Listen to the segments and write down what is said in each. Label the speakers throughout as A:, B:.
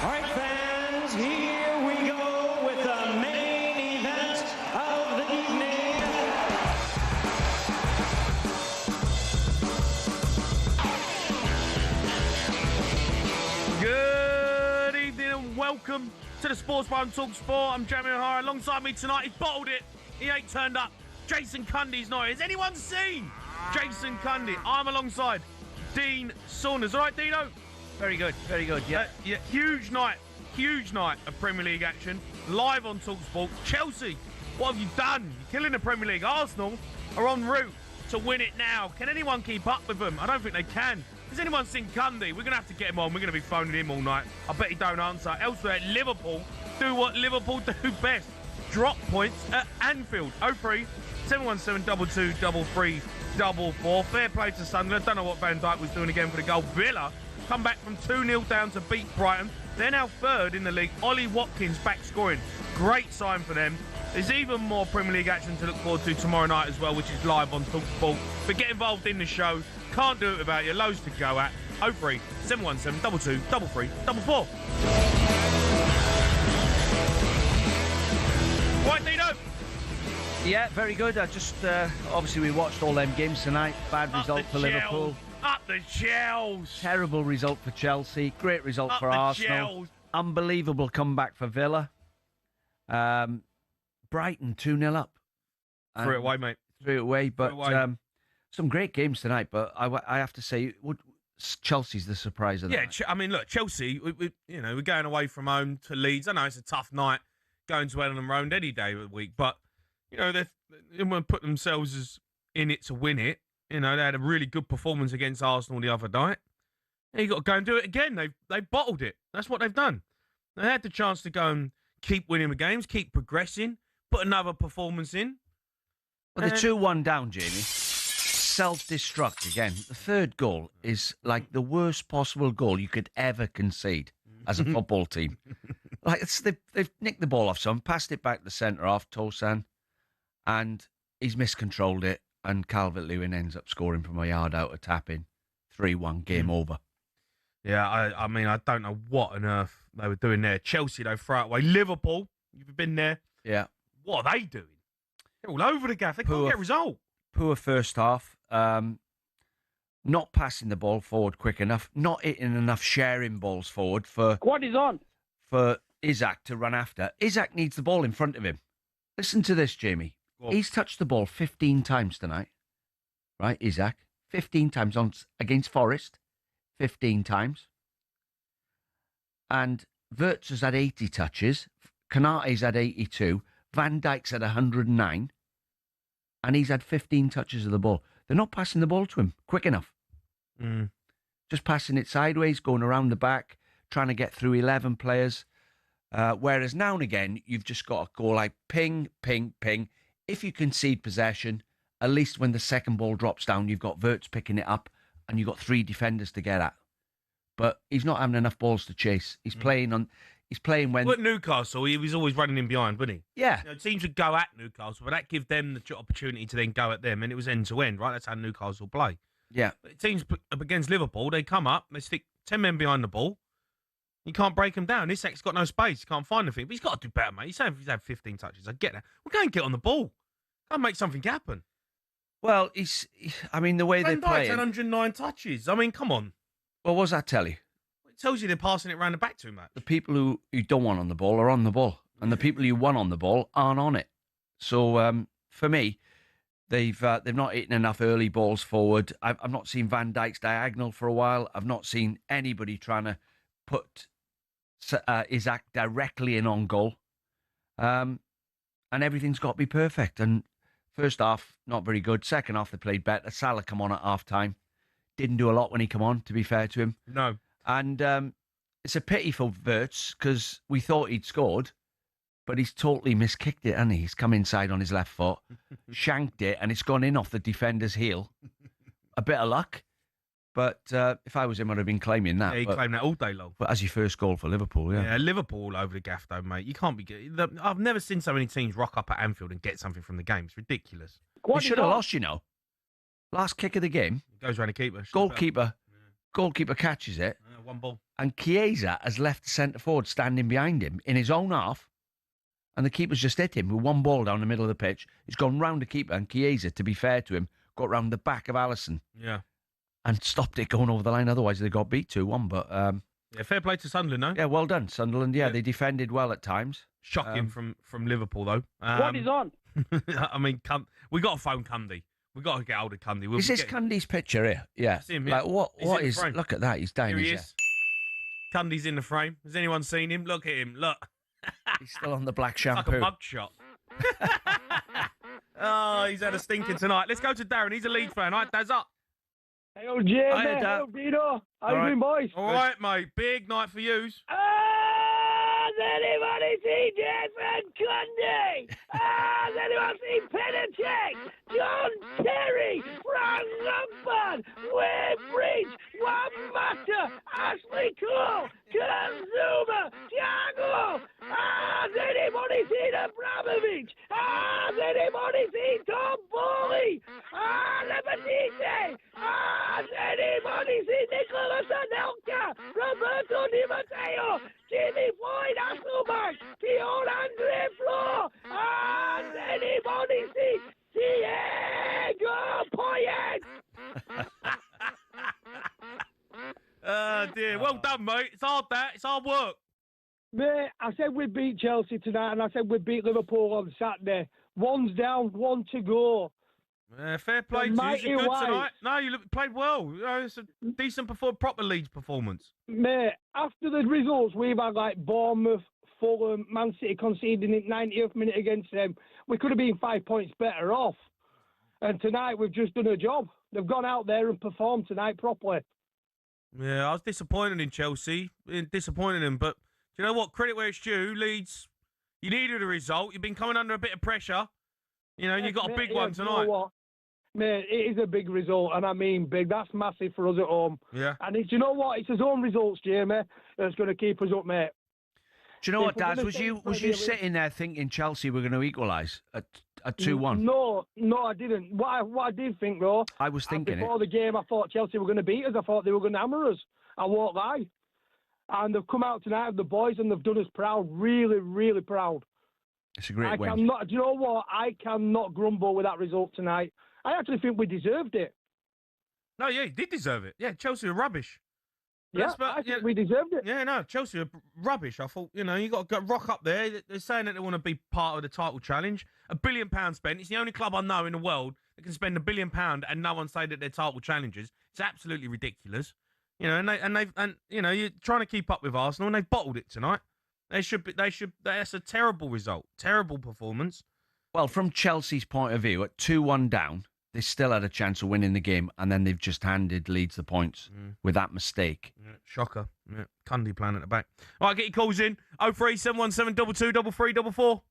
A: All right, fans, here we go with the main event of the evening.
B: Good evening and welcome to the Sports Bar on talkSPORT. I'm Cundy and O'Hara. Alongside me tonight, he's bottled it. He ain't turned up. Jason Cundy's not here. Has anyone seen Jason Cundy? I'm alongside Dean Saunders. All right, Dino?
C: Very good, yeah.
B: Huge night of Premier League action. Live on talkSPORT. Chelsea, what have you done? You're killing the Premier League. Arsenal are en route to win it now. Can anyone keep up with them? I don't think they can. Has anyone seen Cundy? We're going to have to get him on. We're going to be phoning him all night. I bet he don't answer. Elsewhere, Liverpool do what Liverpool do best. Drop points at Anfield. 03 717 22 33 44. Fair play to Sunderland. Don't know what Van Dijk was doing again for the goal. Villa come back from 2-0 down to beat Brighton. They're now third in the league. Ollie Watkins back scoring. Great sign for them. There's even more Premier League action to look forward to tomorrow night as well, which is live on talkSPORT. But get involved in the show. Can't do it without you. Loads to go at. 03 717 22 33 44. Right, Dino.
C: Yeah, very good. I just, obviously we watched all them games tonight. Bad result for Liverpool.
B: Up the shells.
C: Terrible result for Chelsea. Great result for Arsenal.
B: Shells.
C: Unbelievable comeback for Villa. Brighton 2-0 up.
B: Threw it away, mate.
C: Threw it away, but some great games tonight. But I have to say, Chelsea's the surprise of the night.
B: I mean, look, Chelsea, we're going away from home to Leeds. I know it's a tough night going to Elland Road any day of the week, but, they want to put themselves in it to win it. They had a really good performance against Arsenal the other night. You've got to go and do it again. They've bottled it. That's what they've done. They had the chance to go and keep winning the games, keep progressing, put another performance in.
C: Well, they're 2-1 down, Jamie. Self-destruct again. The third goal is like the worst possible goal you could ever concede as a football team. They've nicked the ball off someone, passed it back to the centre off Tosan, and he's miscontrolled it. And Calvert-Lewin ends up scoring from a yard out of tap-in. 3-1, game over.
B: Yeah, I mean, I don't know what on earth they were doing there. Chelsea, they throw it away. Liverpool, you've been there.
C: Yeah.
B: What are they doing? They're all over the gaff. They can't get a result.
C: Poor first half. Not passing the ball forward quick enough. Not hitting enough sharing balls forward for...
D: What is on?
C: For Isak to run after. Isak needs the ball in front of him. Listen to this, Jamie. He's touched the ball 15 times tonight, right, Isak? 15 times against Forest, 15 times. And Wirtz has had 80 touches, Konate's had 82, Van Dijk's had 109, and he's had 15 touches of the ball. They're not passing the ball to him quick enough. Just passing it sideways, going around the back, trying to get through 11 players. Whereas now and again, you've just got to go like ping, ping, ping. If you concede possession, at least when the second ball drops down, you've got Wirtz picking it up and you've got three defenders to get at. But he's not having enough balls to chase. He's playing when...
B: Well, at Newcastle, he was always running in behind, wasn't he?
C: Yeah.
B: Teams would go at Newcastle, but that give them the opportunity to then go at them, and it was end-to-end, right? That's how Newcastle play.
C: Yeah.
B: But teams up against Liverpool, they come up, they stick 10 men behind the ball. You can't break him down. Isak's got no space. He can't find anything. But he's got to do better, mate. He's had 15 touches. I get that. Well, go and get on the ball. Go and make something happen.
C: Well, the way they play...
B: Van Dijk's had 109 touches. I mean, come on.
C: Well, what does that tell you?
B: It tells you they're passing it around the back too much.
C: The people who you don't want on the ball are on the ball. And the people you want on the ball aren't on it. So, for me, they've not eaten enough early balls forward. I've not seen Van Dijk's diagonal for a while. I've not seen anybody trying to put... Isak directly in on goal, and everything's got to be perfect. And first half, not very good. Second half, they played better. Salah come on at half time, didn't do a lot when he come on. To be fair to him,
B: no.
C: And it's a pity for Wirtz because we thought he'd scored, but he's totally miskicked it, hasn't he? He's come inside on his left foot, shanked it, and it's gone in off the defender's heel. A bit of luck. But if I was him, I'd have been claiming that.
B: Yeah, he claimed that all day long.
C: But as your first goal for Liverpool, yeah.
B: Yeah, Liverpool all over the gaff, though, mate. You can't be... I've never seen so many teams rock up at Anfield and get something from the game. It's ridiculous.
C: They should have lost, Last kick of the game.
B: It goes around the keeper.
C: Goalkeeper goalkeeper catches it,
B: one ball.
C: and Chiesa has left the centre forward standing behind him in his own half, and the keeper's just hit him with one ball down the middle of the pitch. He's gone round the keeper, and Chiesa, to be fair to him, got round the back of Alisson.
B: Yeah.
C: And stopped it going over the line. Otherwise, they got beat 2-1. But
B: yeah, fair play to Sunderland, no?
C: Yeah, well done, Sunderland. Yeah, they defended well at times.
B: Shocking from Liverpool, though.
D: What is on?
B: I mean, we got to phone Cundy. We got to get hold of Cundy.
C: Is this Cundy's picture here? Yeah.
B: It's him,
C: Like what?
B: He's
C: What
B: in the
C: is?
B: frame.
C: Look at that. He's dying.
B: Here he is. Cundy's in the frame. Has anyone seen him? Look at him. Look.
C: He's still on the black
B: It's
C: shampoo.
B: like a mug shot. Oh, he's had a stinker tonight. Let's go to Darren. He's a Leeds fan. All right, Daz up.
D: Hey, old Jay,
C: Hiya,
D: mate.
C: Dad.
D: Hey, old Dino. How
C: All
D: you
C: right.
D: doing, boys?
B: All right, mate. Big night for yous.
D: Has anybody seen Jason Cundy? Has anyone seen Penachek? John Terry, Frank Lampard, Wayne Bridge, Wambata, Ashley Cole, Kazuma, Thiago. Has anybody seen Abramovich? Has anybody seen Tom Bowley? Lebatite? Has anybody seen Nicolas Anelka, Roberto Di Matteo, Jimmy Floyd Hasselbank, Pion Andre Flo? Has anybody seen Diego Poyet?
B: Oh, dear. Well done, mate. It's hard, that. It's hard work.
D: Mate, I said we'd beat Chelsea tonight, and I said we'd beat Liverpool on Saturday. One's down, one to go.
B: Fair play
D: The
B: to you.
D: mighty
B: You're good
D: Whites.
B: tonight. No, played well. You know, it's a decent proper Leeds performance.
D: Mate, after the results we've had, like Bournemouth, Fulham, Man City conceding in 90th minute against them, we could have been 5 points better off. And tonight we've just done a job. They've gone out there and performed tonight properly.
B: Yeah, I was disappointed in Chelsea. Disappointed in them, but do you know what? Credit where it's due. Leeds, you needed a result. You've been coming under a bit of pressure. You know, and you got a big one
D: You know
B: tonight.
D: what? Mate, it is a big result, and I mean big. That's massive for us at home.
B: Yeah.
D: And you know what? It's his own results, Jamie, that's going to keep us up, mate.
C: Do you know what,
D: If we're
C: Daz?
D: gonna
C: Was
D: stay
C: you
D: in Premier League-
C: sitting there thinking Chelsea were going to equalise at 2-1?
D: No, I didn't. What I did think, though,
C: I was thinking it.
D: before the game, I thought Chelsea were going to beat us. I thought they were going to hammer us. I won't lie. And they've come out tonight with the boys, and they've done us proud. Really, really proud.
C: It's a great win.
D: Do you know what? I cannot grumble with that result tonight. I actually think we deserved it.
B: No, yeah, he did deserve it. Yeah, Chelsea are rubbish.
D: I think we deserved it.
B: Yeah, no, Chelsea are rubbish. I thought, you got to rock up there. They're saying that they want to be part of the title challenge. £1 billion spent. It's the only club I know in the world that can spend £1 billion and no one say that they're title challengers. It's absolutely ridiculous. You're trying to keep up with Arsenal, and they've bottled it tonight. That's a terrible result. Terrible performance.
C: Well, from Chelsea's point of view, at 2-1 down, they still had a chance of winning the game, and then they've just handed Leeds the points with that mistake.
B: Yeah, shocker. Yeah, Cundy playing at the back. All right, get your calls in. 03717 22 3344.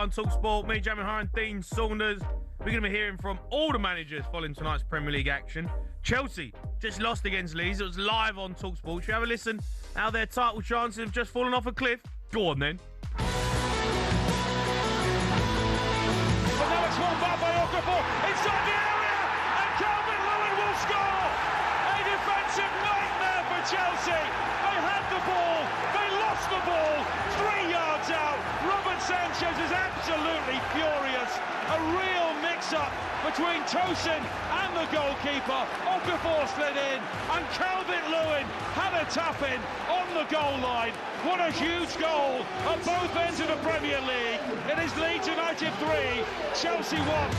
B: on talkSPORT. Me, Cundy and O'Hara, and Dean Saunders. We're going to be hearing from all the managers following tonight's Premier League action. Chelsea just lost against Leeds. It was live on talkSPORT. Should we have a listen how their title chances have just fallen off a cliff? Go on then.
A: But now it's won back by Okafor inside the area, and Calvert-Lewin will score. A defensive nightmare for Chelsea. They had the ball, they lost the ball, 3 yards out. Robert Sanchez is absolutely furious. A real mix-up between Tosin and the goalkeeper. Okafor slid in, and Calvert-Lewin had a tap-in on the goal line. What a huge goal at both ends of the Premier League. It is Leeds United 3, Chelsea 1.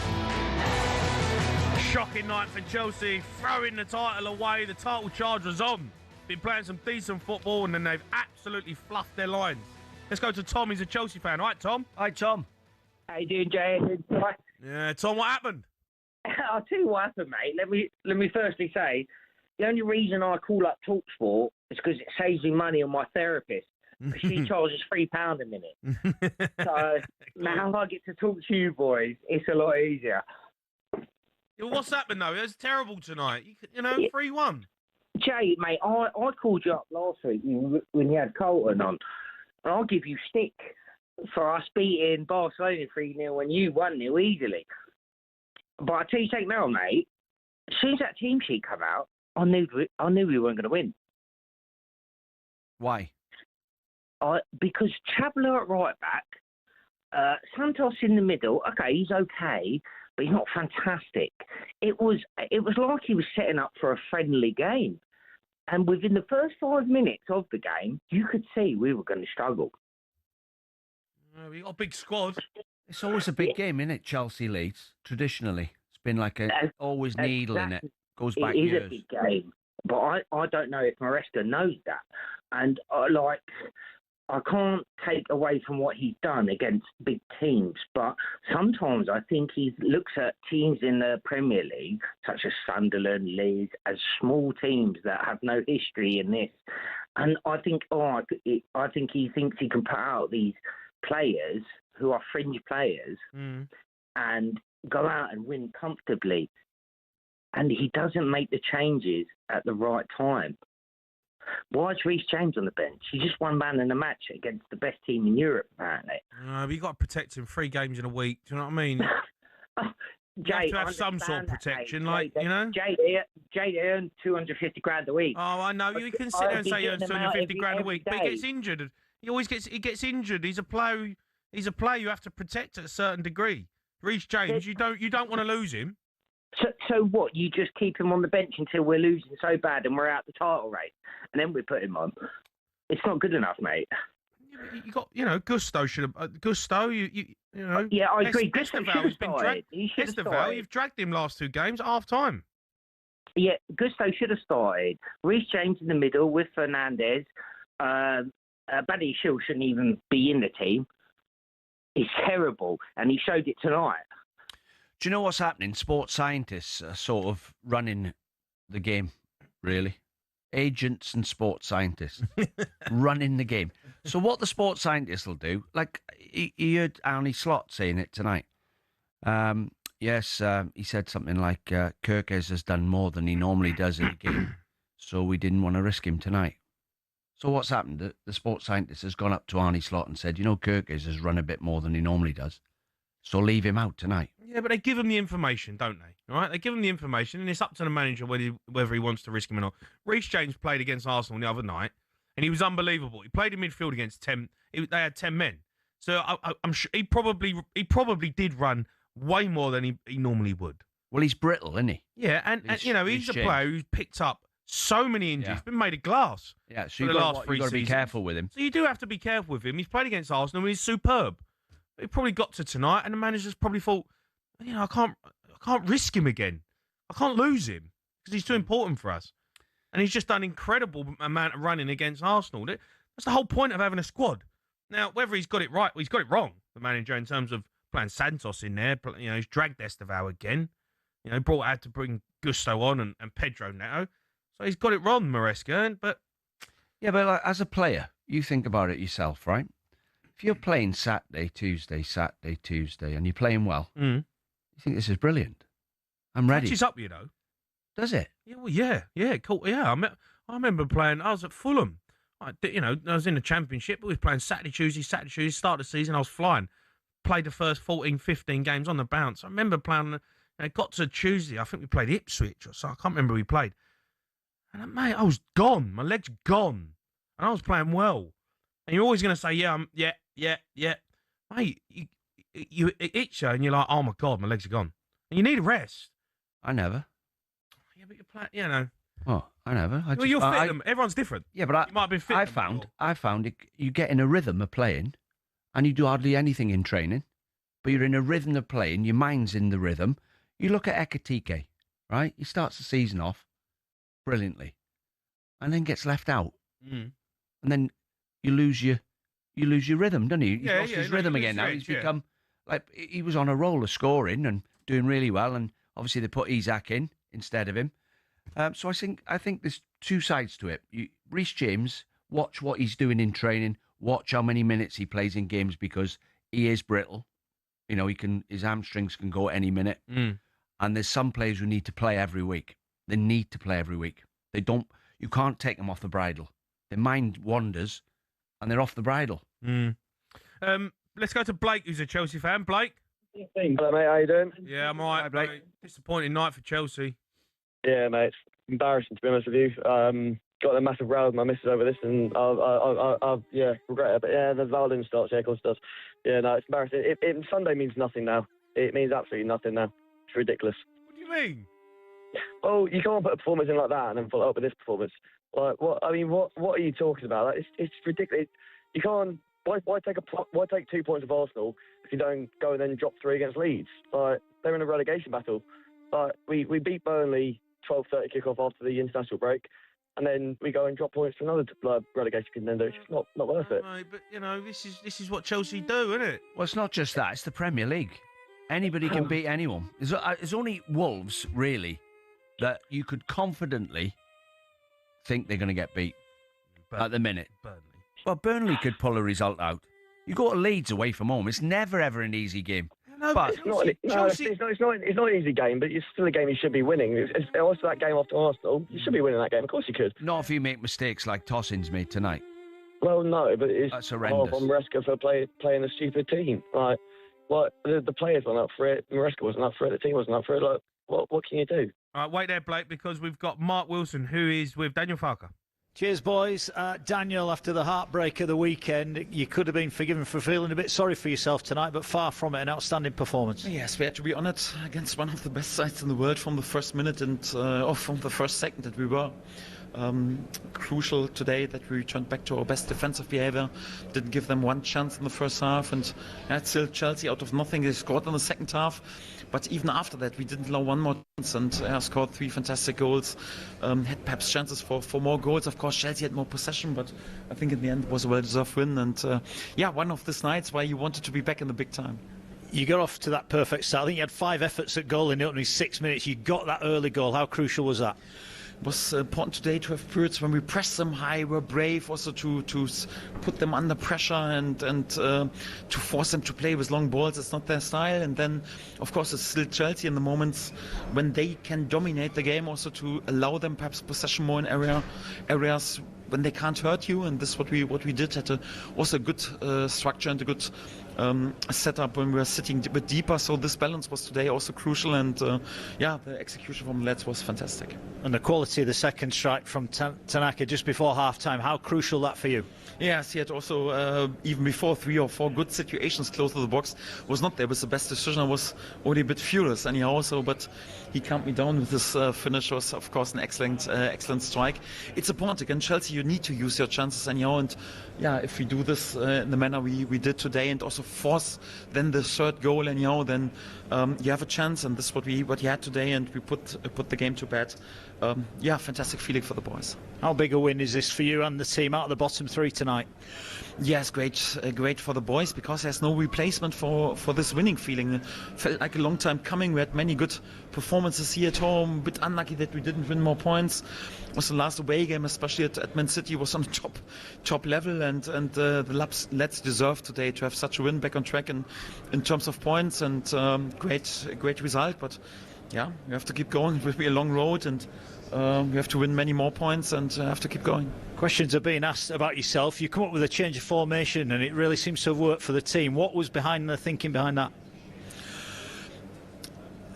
B: Shocking night for Chelsea, throwing the title away. The title charge was on. Been playing some decent football, and then they've absolutely fluffed their lines. Let's go to Tom. He's a Chelsea fan. All right, Tom?
C: Hi, Tom.
E: How you doing, Jay?
B: Yeah, Tom, what happened?
E: I'll tell you what happened, mate. Let me firstly say, the only reason I call up talkSPORT is because it saves me money on my therapist. She charges £3 a minute. So now I get to talk to you boys. It's a lot easier.
B: Yeah, what's happened, though? It was terrible tonight. You know, 3-1.
E: Jay, mate, I called you up last week when you had Colton on, and I'll give you stick for us beating Barcelona 3-0 and you 1-0 easily. But I tell you something now, mate. As soon as that team sheet come out, I knew we weren't going to win.
C: Why?
E: Because Chabler at right back, Santos in the middle. Okay, he's okay, but he's not fantastic. It was like he was setting up for a friendly game, and within the first 5 minutes of the game, you could see we were going to struggle.
B: We got a big squad.
C: It's always a big game, isn't it? Chelsea Leeds. Traditionally, it's been like always needle in it. Goes back years.
E: It is a big game, but I don't know if Maresca knows that, and I can't take away from what he's done against big teams, but sometimes I think he looks at teams in the Premier League, such as Sunderland, Leeds, as small teams that have no history in this, and I think he thinks he can put out these players who are fringe players and go out and win comfortably. And he doesn't make the changes at the right time. Why is Reece James on the bench? He's just one man in a match against the best team in Europe, apparently.
B: But you got to protect him 3 games in a week. Do you know what I mean?
E: Jay,
B: you have to have some sort of protection, you know?
E: Jay, they earn $250,000 a week.
B: Oh, I know. You can sit there and say he earns $250,000 a week, but he gets injured. He gets injured. He's a player. He's a player you have to protect at a certain degree. Reece James, you don't want to lose him.
E: So what? You just keep him on the bench until we're losing so bad and we're out the title race, and then we put him on. It's not good enough, mate.
B: You got, Gusto should have. Gusto, you know.
E: Yeah, I agree. Gusto
B: should have started. You've dragged him last 2 games at half time.
E: Yeah, Gusto should have started. Reece James in the middle with Fernandes. Buddy Shield shouldn't even be in the team. He's terrible, and he showed it tonight.
C: Do you know what's happening? Sports scientists are sort of running the game, really. Agents and sports scientists running the game. So what the sports scientists will do, like he heard Arnie Slot saying it tonight. He said something like, Kirkes has done more than he normally does in a game, so we didn't want to risk him tonight. So what's happened? The sports scientist has gone up to Arnie Slot and said, Kirkes has run a bit more than he normally does, so leave him out tonight.
B: Yeah, but they give him the information, don't they? All right, they give him the information, and it's up to the manager whether he wants to risk him or not. Reece James played against Arsenal the other night, and he was unbelievable. He played in midfield against 10. They had 10 men, so I'm sure he probably did run way more than he normally would.
C: Well, he's brittle, isn't he?
B: Yeah, and he's a player who's picked up so many injuries. He's been made of glass.
C: Yeah, so you've got to be careful with him.
B: So you do have to be careful with him. He's played against Arsenal, and he's superb. He probably got to tonight, and the manager's probably thought, I can't risk him again. I can't lose him because he's too important for us. And he's just done an incredible amount of running against Arsenal. That's the whole point of having a squad. Now, whether he's got it right or he's got it wrong, the manager, in terms of playing Santos in there, he's dragged Estevao again. Had to bring Gusto on and Pedro Neto. So he's got it wrong, Maresca. But
C: yeah, but as a player, you think about it yourself, right? If you're playing Saturday, Tuesday, and you're playing well, you think this is brilliant. I'm ready.
B: Catches up, you know.
C: Does it?
B: Yeah, well, yeah, cool. Yeah, I remember playing. I was at Fulham. I was in the Championship, but we were playing Saturday, Tuesday, start of the season. I was flying. Played the first 14, 15 games on the bounce. I remember playing. It got to Tuesday. I think we played Ipswich or so. I can't remember who we played. And mate, I was gone. My legs gone, and I was playing well. And you're always going to say, yeah, mate. It hits you, and you're like, oh my god, my legs are gone, and you need a rest.
C: I never.
B: Yeah, but you're playing, you know.
C: Oh, I never.
B: Well, you're fit. Everyone's different.
C: Yeah, but
B: you might have been fit.
C: I found it. You get in a rhythm of playing, and you do hardly anything in training, but you're in a rhythm of playing. Your mind's in the rhythm. You look at Ekitike, right? He starts the season off brilliantly, and then gets left out, and then you lose your rhythm, don't you? He's lost his rhythm again now. He's become like he was on a roll of scoring and doing really well, and obviously they put Isak in instead of him. So I think there's two sides to it. Reece James, watch what he's doing in training. Watch how many minutes he plays in games because he is brittle. You know, his hamstrings can go at any minute. And there's some players who need to play every week. They need to play every week. You can't take them off the bridle. Their mind wanders and they're off the bridle.
B: Let's go to Blake, who's a Chelsea fan. Blake?
F: Hello, mate. How you doing?
B: Yeah, I'm all right, Blake. Mate. Disappointing night for Chelsea.
F: Yeah, mate. It's embarrassing, to be honest with you. Got a massive row with my missus over this, and I regret it. But yeah, the Val didn't start. Yeah, of course it does. Yeah, no, it's embarrassing. Sunday means nothing now. It means absolutely nothing now. It's ridiculous.
B: What do you mean?
F: Well, you can't put a performance in like that and then follow up with this performance. Like, what? I mean, what are you talking about? Like, it's ridiculous. You can't. Why take 2 points of Arsenal if you don't go and then drop 3 against Leeds? Like, they're in a relegation battle. Like, we beat Burnley 12:30 kickoff after the international break, and then we go and drop points to another relegation contender. It's just not worth it.
B: Mate, but you know, this is what Chelsea do, isn't it?
C: Well, it's not just that; it's the Premier League. Anybody can beat anyone. There's only Wolves really that you could confidently think they're going to get beat at the minute.
B: Burnley.
C: Well, Burnley could pull a result out. You go to Leeds away from home; it's never ever an easy game.
F: No, but it's not an easy game, but it's still a game you should be winning. It's also that game after Arsenal. You should be winning that game. Of course you could.
C: Not if you make mistakes like Tossing's made tonight.
F: Well, no, but
C: that's horrendous.
F: On Maresca for playing a stupid team. Like, the players weren't up for it. Maresca wasn't up for it. The team wasn't up for it. Like, what can you do?
B: All right, wait there, Blake, because we've got Mark Wilson, who is with Daniel Farker.
G: Cheers, boys. Daniel, after the heartbreak of the weekend, you could have been forgiven for feeling a bit sorry for yourself tonight, but far from it, an outstanding performance.
H: Yes, we had to be honoured against one of the best sides in the world from the first minute and from the first second that we were. Crucial today that we returned back to our best defensive behaviour. Didn't give them one chance in the first half, and it's still Chelsea out of nothing. They scored in the second half, but even after that we didn't allow one more chance and scored 3 fantastic goals. Had perhaps chances for more goals. Of course, Chelsea had more possession, but I think in the end it was a well-deserved win. And one of these nights where you wanted to be back in the big time.
G: You got off to that perfect start. I think you had 5 efforts at goal in the opening 6 minutes. You got that early goal. How crucial was that?
H: It was important today to have periods when we pressed them high, were brave also to put them under pressure and to force them to play with long balls. It's not their style. And then, of course, it's still Chelsea in the moments when they can dominate the game, also to allow them perhaps possession more in areas when they can't hurt you. And this is what we did. Had also a good structure and a good setup when we were sitting a bit deeper. So this balance was today also crucial. And the execution from the lads was fantastic.
G: And the quality of the second strike from Tanaka just before half-time, how crucial that for you?
H: Yes, he had also, even before 3 or 4 good situations close to the box, was not there with the best decision. I was already a bit furious anyhow also, but he calmed me down with his finish. Was, of course, an excellent strike. It's important against Chelsea. You need to use your chances anyhow, and if we do this in the manner we did today and also force then the third goal anyhow, then you have a chance, and this is what you had today, and we put the game to bed. Fantastic feeling for the boys.
G: How big a win is this for you and the team out of the bottom three tonight?
H: Yes, great for the boys, because there's no replacement for this winning feeling. It felt like a long time coming. We had many good performances here at home. A bit unlucky that we didn't win more points. Also, the last away game, especially at Man City, was on top level, and the lads deserve today to have such a win, back on track in terms of points, and great result. But yeah, we have to keep going. It will be a long road, and we have to win many more points and have to keep going.
G: Questions are being asked about yourself. You come up with a change of formation and it really seems to have worked for the team. What was behind the thinking behind that?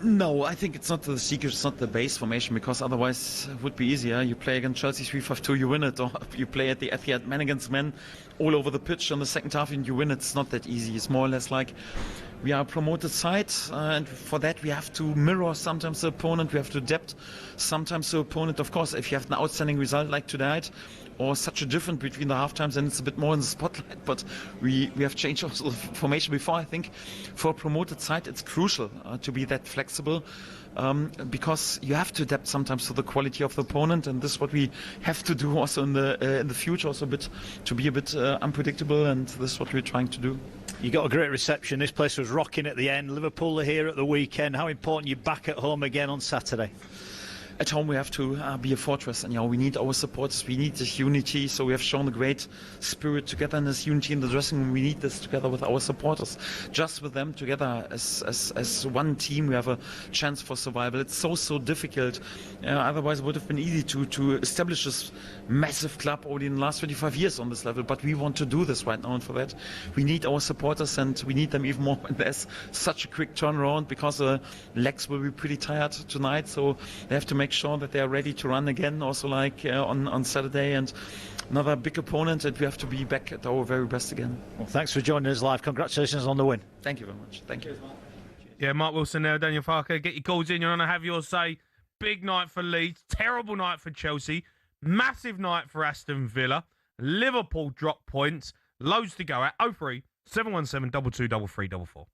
H: No, I think it's not the secret, it's not the base formation, because otherwise it would be easier. You play against Chelsea 3-5-2, you win it, or you play at the Etihad man against man all over the pitch on the second half and you win it. It's not that easy. It's more or less like we are a promoted side, and for that we have to mirror sometimes the opponent, we have to adapt sometimes the opponent. Of course, if you have an outstanding result like tonight, or such a difference between the half times, then it's a bit more in the spotlight. But we have changed also the formation before. I think for a promoted side it's crucial to be that flexible, because you have to adapt sometimes to the quality of the opponent, and this is what we have to do also in the future, also to be a bit unpredictable, and this is what we're trying to do.
G: You got a great reception. This place was rocking at the end. Liverpool are here at the weekend. How important you're back at home again on Saturday?
H: At home we have to be a fortress, and we need our supporters, we need this unity. So we have shown a great spirit together, and this unity in the dressing room. We need this together with our supporters. Just with them together as one team, we have a chance for survival. It's so difficult. Otherwise it would have been easy to establish this massive club already in the last 25 years on this level. But we want to do this right now, and for that we need our supporters, and we need them even more when there's such a quick turnaround, because the legs will be pretty tired tonight. So they have to make sure that they are ready to run again, also like on Saturday, and another big opponent, and we have to be back at our very best again.
G: Well, thanks for joining us live. Congratulations on the win.
H: Thank you very much. Thank you.
B: Yeah, Mark Wilson there, Daniel Farker. Get your calls in. You're going to have your say. Big night for Leeds. Terrible night for Chelsea. Massive night for Aston Villa. Liverpool drop points. Loads to go at. 03 717 22 3344.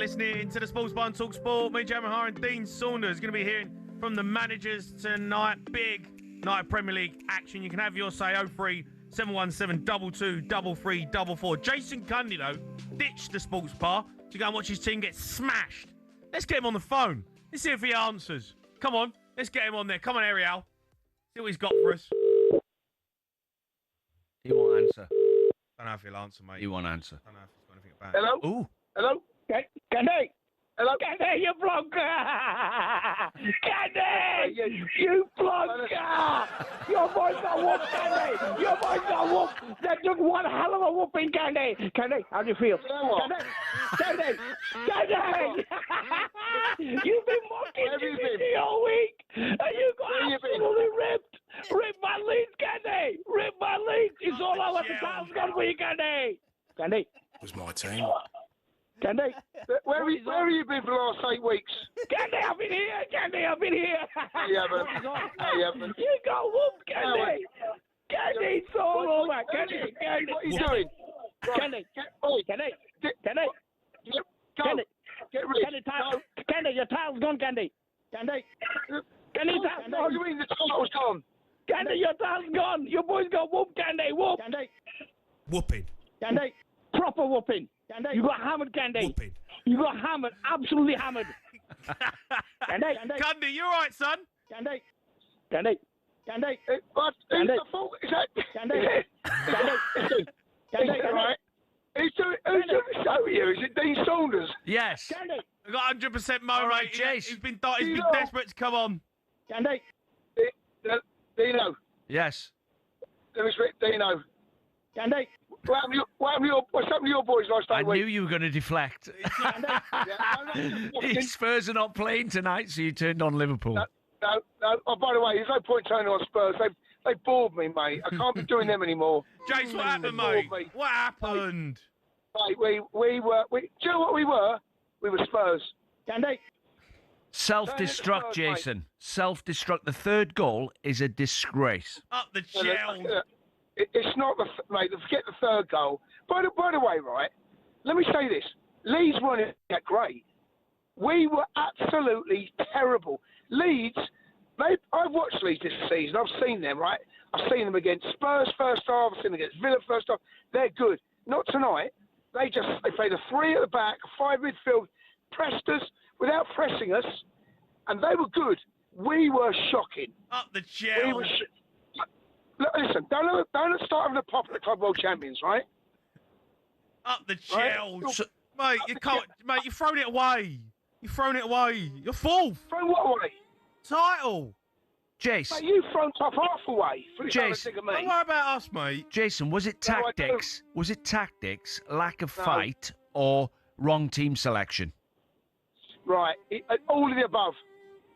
B: listening to the Sports Bar and Talk Sport. Me, Jamie O'Hara, and Dean Saunders going to be hearing from the managers tonight. Big night of Premier League action. You can have your say 03 717 22 3344. Jason Cundy, though, ditched the Sports Bar to go and watch his team get smashed. Let's get him on the phone. Let's see if he answers. Come on, let's get him on there. Come on, Ariel. See what he's got for us.
C: He won't answer.
B: Don't know if he'll answer, mate.
C: He won't answer.
B: Don't know if he's got anything about it.
D: Hello?
C: Ooh.
D: Hello? Candy? Hello? Candy, you plonker! Candy! You plonker! Your boys got whooped, Candy! Your boys got whooped! That took one hell of a whooping, Candy! Candy, how do you feel? Candy! Candy! Candy! You've been mocking me all week! And you got absolutely ripped! Ripped my leads, Candy! Ripped my leads! It's all over the town's gone for you, Candy! Candy!
I: It was my team.
D: Candy,
J: Where have you been for the last 8 weeks?
D: Candy, I've been here. Candy, I've been here.
J: You haven't. You haven't.
D: You got whooped, Candy. Candy, it's all over. Candy, Candy.
J: What are you doing?
D: Candy, Candy, Candy.
J: Go.
D: Candy,
J: Get rid.
D: Candy, Candy, your title's gone, Candy. Candy. Candy, title's
J: What do you mean the title's gone?
D: Candy, your title's gone. Your boys got whooped, Candy. Whooped. Candy.
I: Whooping.
D: Candy. Proper whooping. Candy. You got hammered, Candy.
I: Whooping.
D: You got hammered. Absolutely hammered. Candy.
B: Cundy, you all right, son?
D: Candy. Candy. Candy.
J: But who's the fault? Is that?
D: Candy. Candy. Candy.
J: Right. Who's doing the show with you? Is it Dean Saunders?
C: Yes.
D: Candy.
B: I got 100% Mo,
C: All right,
B: mate.
C: Jace.
B: He's been desperate to come on.
D: Candy.
J: Dino.
C: Yes.
J: Let me speak. Dino.
D: Candy.
J: What's happened to your boys last
C: I
J: week?
C: knew you were going to deflect. Spurs are not playing tonight, so you turned on Liverpool.
J: No. Oh, by the way, there's no point turning on Spurs. They bored me, mate. I can't be doing them anymore.
B: Jace, what happened,
J: They
B: mate?
J: bored me.
B: What happened?
J: Mate, we were. Do you know what we were? We were Spurs.
D: Candy.
C: Self-destruct, Jason. Self-destruct. The third goal is a disgrace.
B: Up the gel.
J: It's not mate. Forget the third goal. By the way, right? Let me say this: Leeds weren't that great. We were absolutely terrible. Leeds. I've watched Leeds this season. I've seen them, right? I've seen them against Spurs first half. I've seen them against Villa first half. They're good. Not tonight. They played a 3 at the back, 5 midfield, pressed us without pressing us, and they were good. We were shocking.
B: Up the gel.
J: Look, listen, don't start having a pop at the Club World Champions, right?
B: Up the
J: Right?
B: gel. Mate, you can't. Mate, you've thrown it away. You've thrown it away. You're fourth.
J: Throw what away?
B: Title.
C: Jace.
J: Mate, you've thrown top half away.
C: Jace.
J: Think of
B: Don't
J: me.
B: worry about us, mate.
C: Jason, was it
J: No, I don't.
C: tactics? Was it tactics, lack of
J: No.
C: fight, or wrong team selection?
J: Right, all of the above.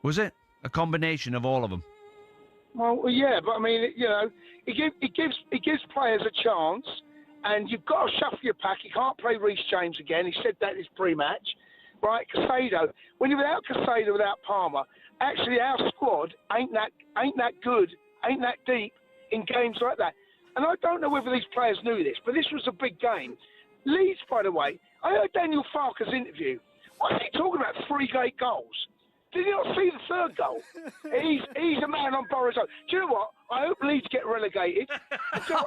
C: Was it a combination of all of them?
J: Well, yeah, but I mean, you know, it gives players a chance, and you've got to shuffle your pack. You can't play Reece James again. He said that in his pre-match, right? Casado. When you're without Casado, without Palmer, actually our squad ain't that good, ain't that deep in games like that. And I don't know whether these players knew this, but this was a big game. Leeds, by the way, I heard Daniel Farke's interview. What's he talking about? 3 great goals. Did you not see the third goal? He's a man on Borrow's own. Do you know what? I hope Leeds get relegated. No,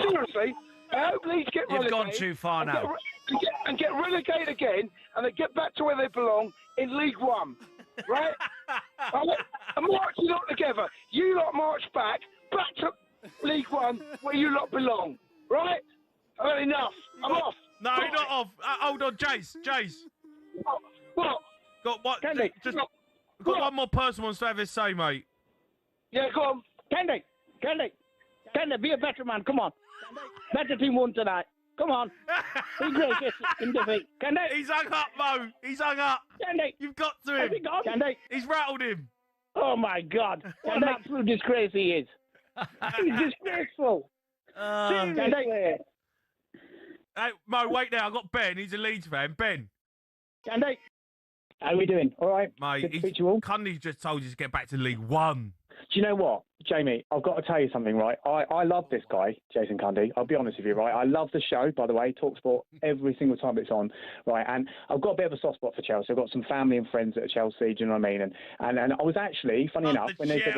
J: seriously. I hope Leeds get relegated.
C: You've gone too far now.
J: And get relegated again, and they get back to where they belong in League One. Right? And march you lot together. You lot march back to League One where you lot belong. Right? I've had enough. I'm off.
B: No, you're not off. Hold on, Jace.
J: What?
B: Got what?
D: Candy.
B: Just got one more person wants to have his say, mate.
J: Yeah, go on.
D: Candy. Be a better man. Come on. Better team won tonight. Come on. Be gracious in defeat. Candy.
B: He's hung up, Mo. He's hung up.
D: Candy.
B: You've got to
D: Has
B: him.
D: he gone? Candy.
B: He's rattled him.
D: Oh my God. What an absolute disgrace he is. He's disgraceful. Seriously.
B: Hey, Mo, wait there. I've got Ben. He's a Leeds fan. Ben.
D: Candy. How are we doing? All right.
B: Mate,
D: Good to speak to you all.
B: Cundy's just told you to get back to League One.
K: Do you know what, Jamie? I've got to tell you something, right? I love this guy, Jason Cundy. I'll be honest with you, right? I love the show, by the way, talkSPORT, every single time it's on, right? And I've got a bit of a soft spot for Chelsea. I've got some family and friends at Chelsea, do you know what I mean? And I was actually, funny enough, when they said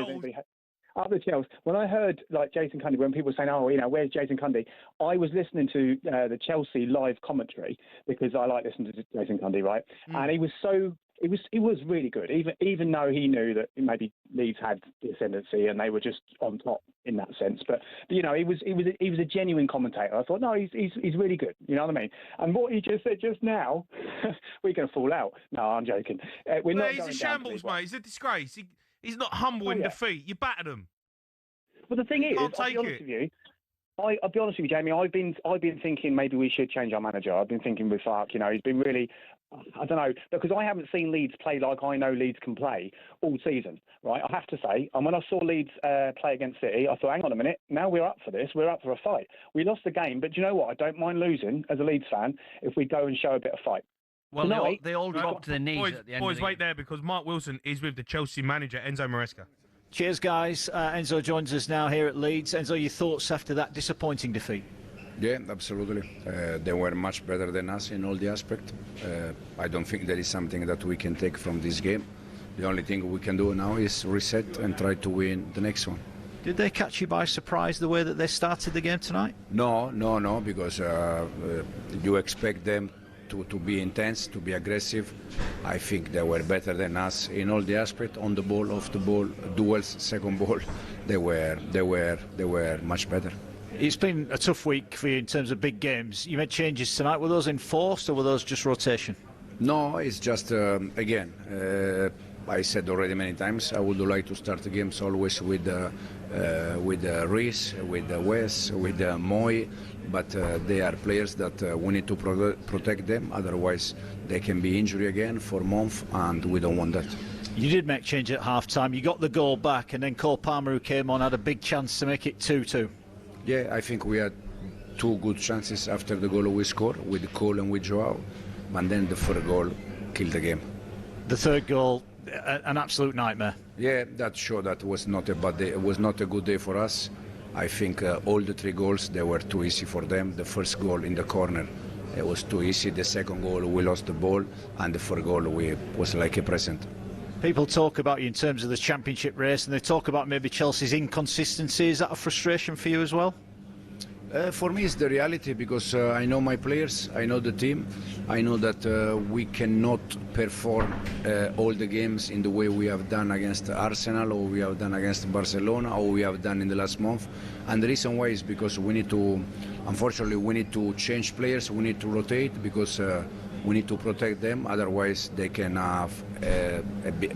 K: up the Chelsea, when I heard like Jason Cundy, when people were saying, "Oh, where's Jason Cundy?" I was listening to the Chelsea live commentary because I like listening to Jason Cundy, right? And he was really good, even though he knew that maybe Leeds had the ascendancy and they were just on top in that sense. But he was a genuine commentator. I thought, no, he's really good. You know what I mean? And what he just said just now, we're going to fall out. No, I'm joking.
B: He's a shambles, mate. He's a disgrace. He's not humble in defeat. You battered him.
K: Well, the thing is, I'll be honest with you, Jamie. I've been thinking maybe we should change our manager. I've been thinking with Fark. He's been really, I don't know, because I haven't seen Leeds play like I know Leeds can play all season, right? I have to say. And when I saw Leeds play against City, I thought, hang on a minute, now we're up for this. We're up for a fight. We lost the game, but do you know what? I don't mind losing as a Leeds fan if we go and show a bit of fight.
C: Well, they all dropped to their knees at the end.
B: Boys, wait there because Mark Wilson is with the Chelsea manager, Enzo Maresca.
G: Cheers, guys. Enzo joins us now here at Leeds. Enzo, your thoughts after that disappointing defeat?
L: Yeah, absolutely. They were much better than us in all the aspects. I don't think there is something that we can take from this game. The only thing we can do now is reset and try to win the next one.
G: Did they catch you by surprise the way that they started the game tonight?
L: No, because you expect them to be intense, to be aggressive. I think they were better than us in all the aspects, on the ball, off the ball, duels, second ball. They were much better.
G: It's been a tough week for you in terms of big games. You made changes tonight. Were those enforced or were those just rotation?
L: No, it's just again. I said already many times. I would like to start the games always with Reece, with Wes, with Moy. But they are players that we need to protect them, otherwise they can be injured again for a month, and we don't want that.
G: You did make change at half-time. You got the goal back, and then Cole Palmer, who came on, had a big chance to make it 2-2.
L: Yeah, I think we had two good chances after the goal we scored, with Cole and with Joao, and then the third goal killed the game.
G: The third goal, an absolute nightmare.
L: Yeah, that showed that was not a bad day. It was not a good day for us. I think all the three goals, they were too easy for them. The first goal in the corner, it was too easy. The second goal, we lost the ball. And the third goal, was like a present.
G: People talk about you in terms of the championship race, and they talk about maybe Chelsea's inconsistency. Is that a frustration for you as well?
L: For me, it's the reality, because I know my players, I know the team. I know that we cannot perform all the games in the way we have done against Arsenal, or we have done against Barcelona, or we have done in the last month. And the reason why is because unfortunately, we need to change players, we need to rotate, because we need to protect them, otherwise they can have a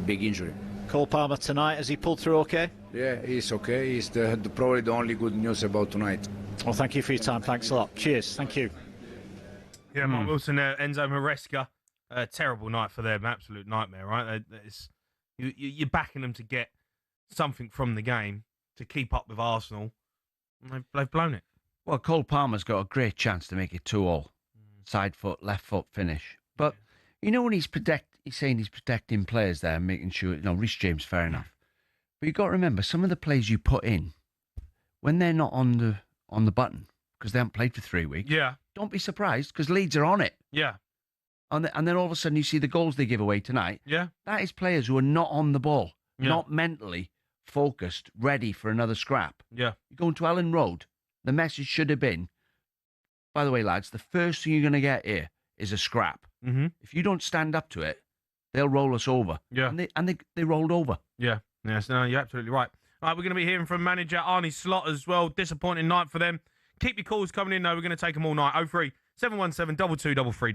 L: big injury.
G: Cole Palmer tonight, has he pulled through okay?
L: Yeah, he's okay. He's probably the only good news about tonight.
G: Well, thank you for your time. Thanks a lot. Cheers. Thank you.
B: Yeah, Mark Wilson, Enzo Maresca. Terrible night for them. Absolute nightmare, right? You're backing them to get something from the game to keep up with Arsenal. And they've blown it.
C: Well, Cole Palmer's got a great chance to make it 2-2. Side foot, left foot finish. But, when he's saying he's protecting players there, making sure, Reece James, fair enough. But you've got to remember, some of the players you put in, when they're not on the button, because they haven't played for 3 weeks, don't be surprised, because Leeds are on it.
B: Yeah.
C: And then all of a sudden you see the goals they give away tonight.
B: Yeah.
C: That is players who are not on the ball, not mentally focused, ready for another scrap.
B: Yeah.
C: You're going to Ellen Road. The message should have been, by the way, lads, the first thing you're going to get here is a scrap.
B: Mm-hmm.
C: If you don't stand up to it, they'll roll us over.
B: Yeah.
C: And they rolled over.
B: Yeah. Yes, no, you're absolutely right. All right, we're going to be hearing from manager Arnie Slot as well. Disappointing night for them. Keep your calls coming in, though. We're going to take them all night. 03 717 22 33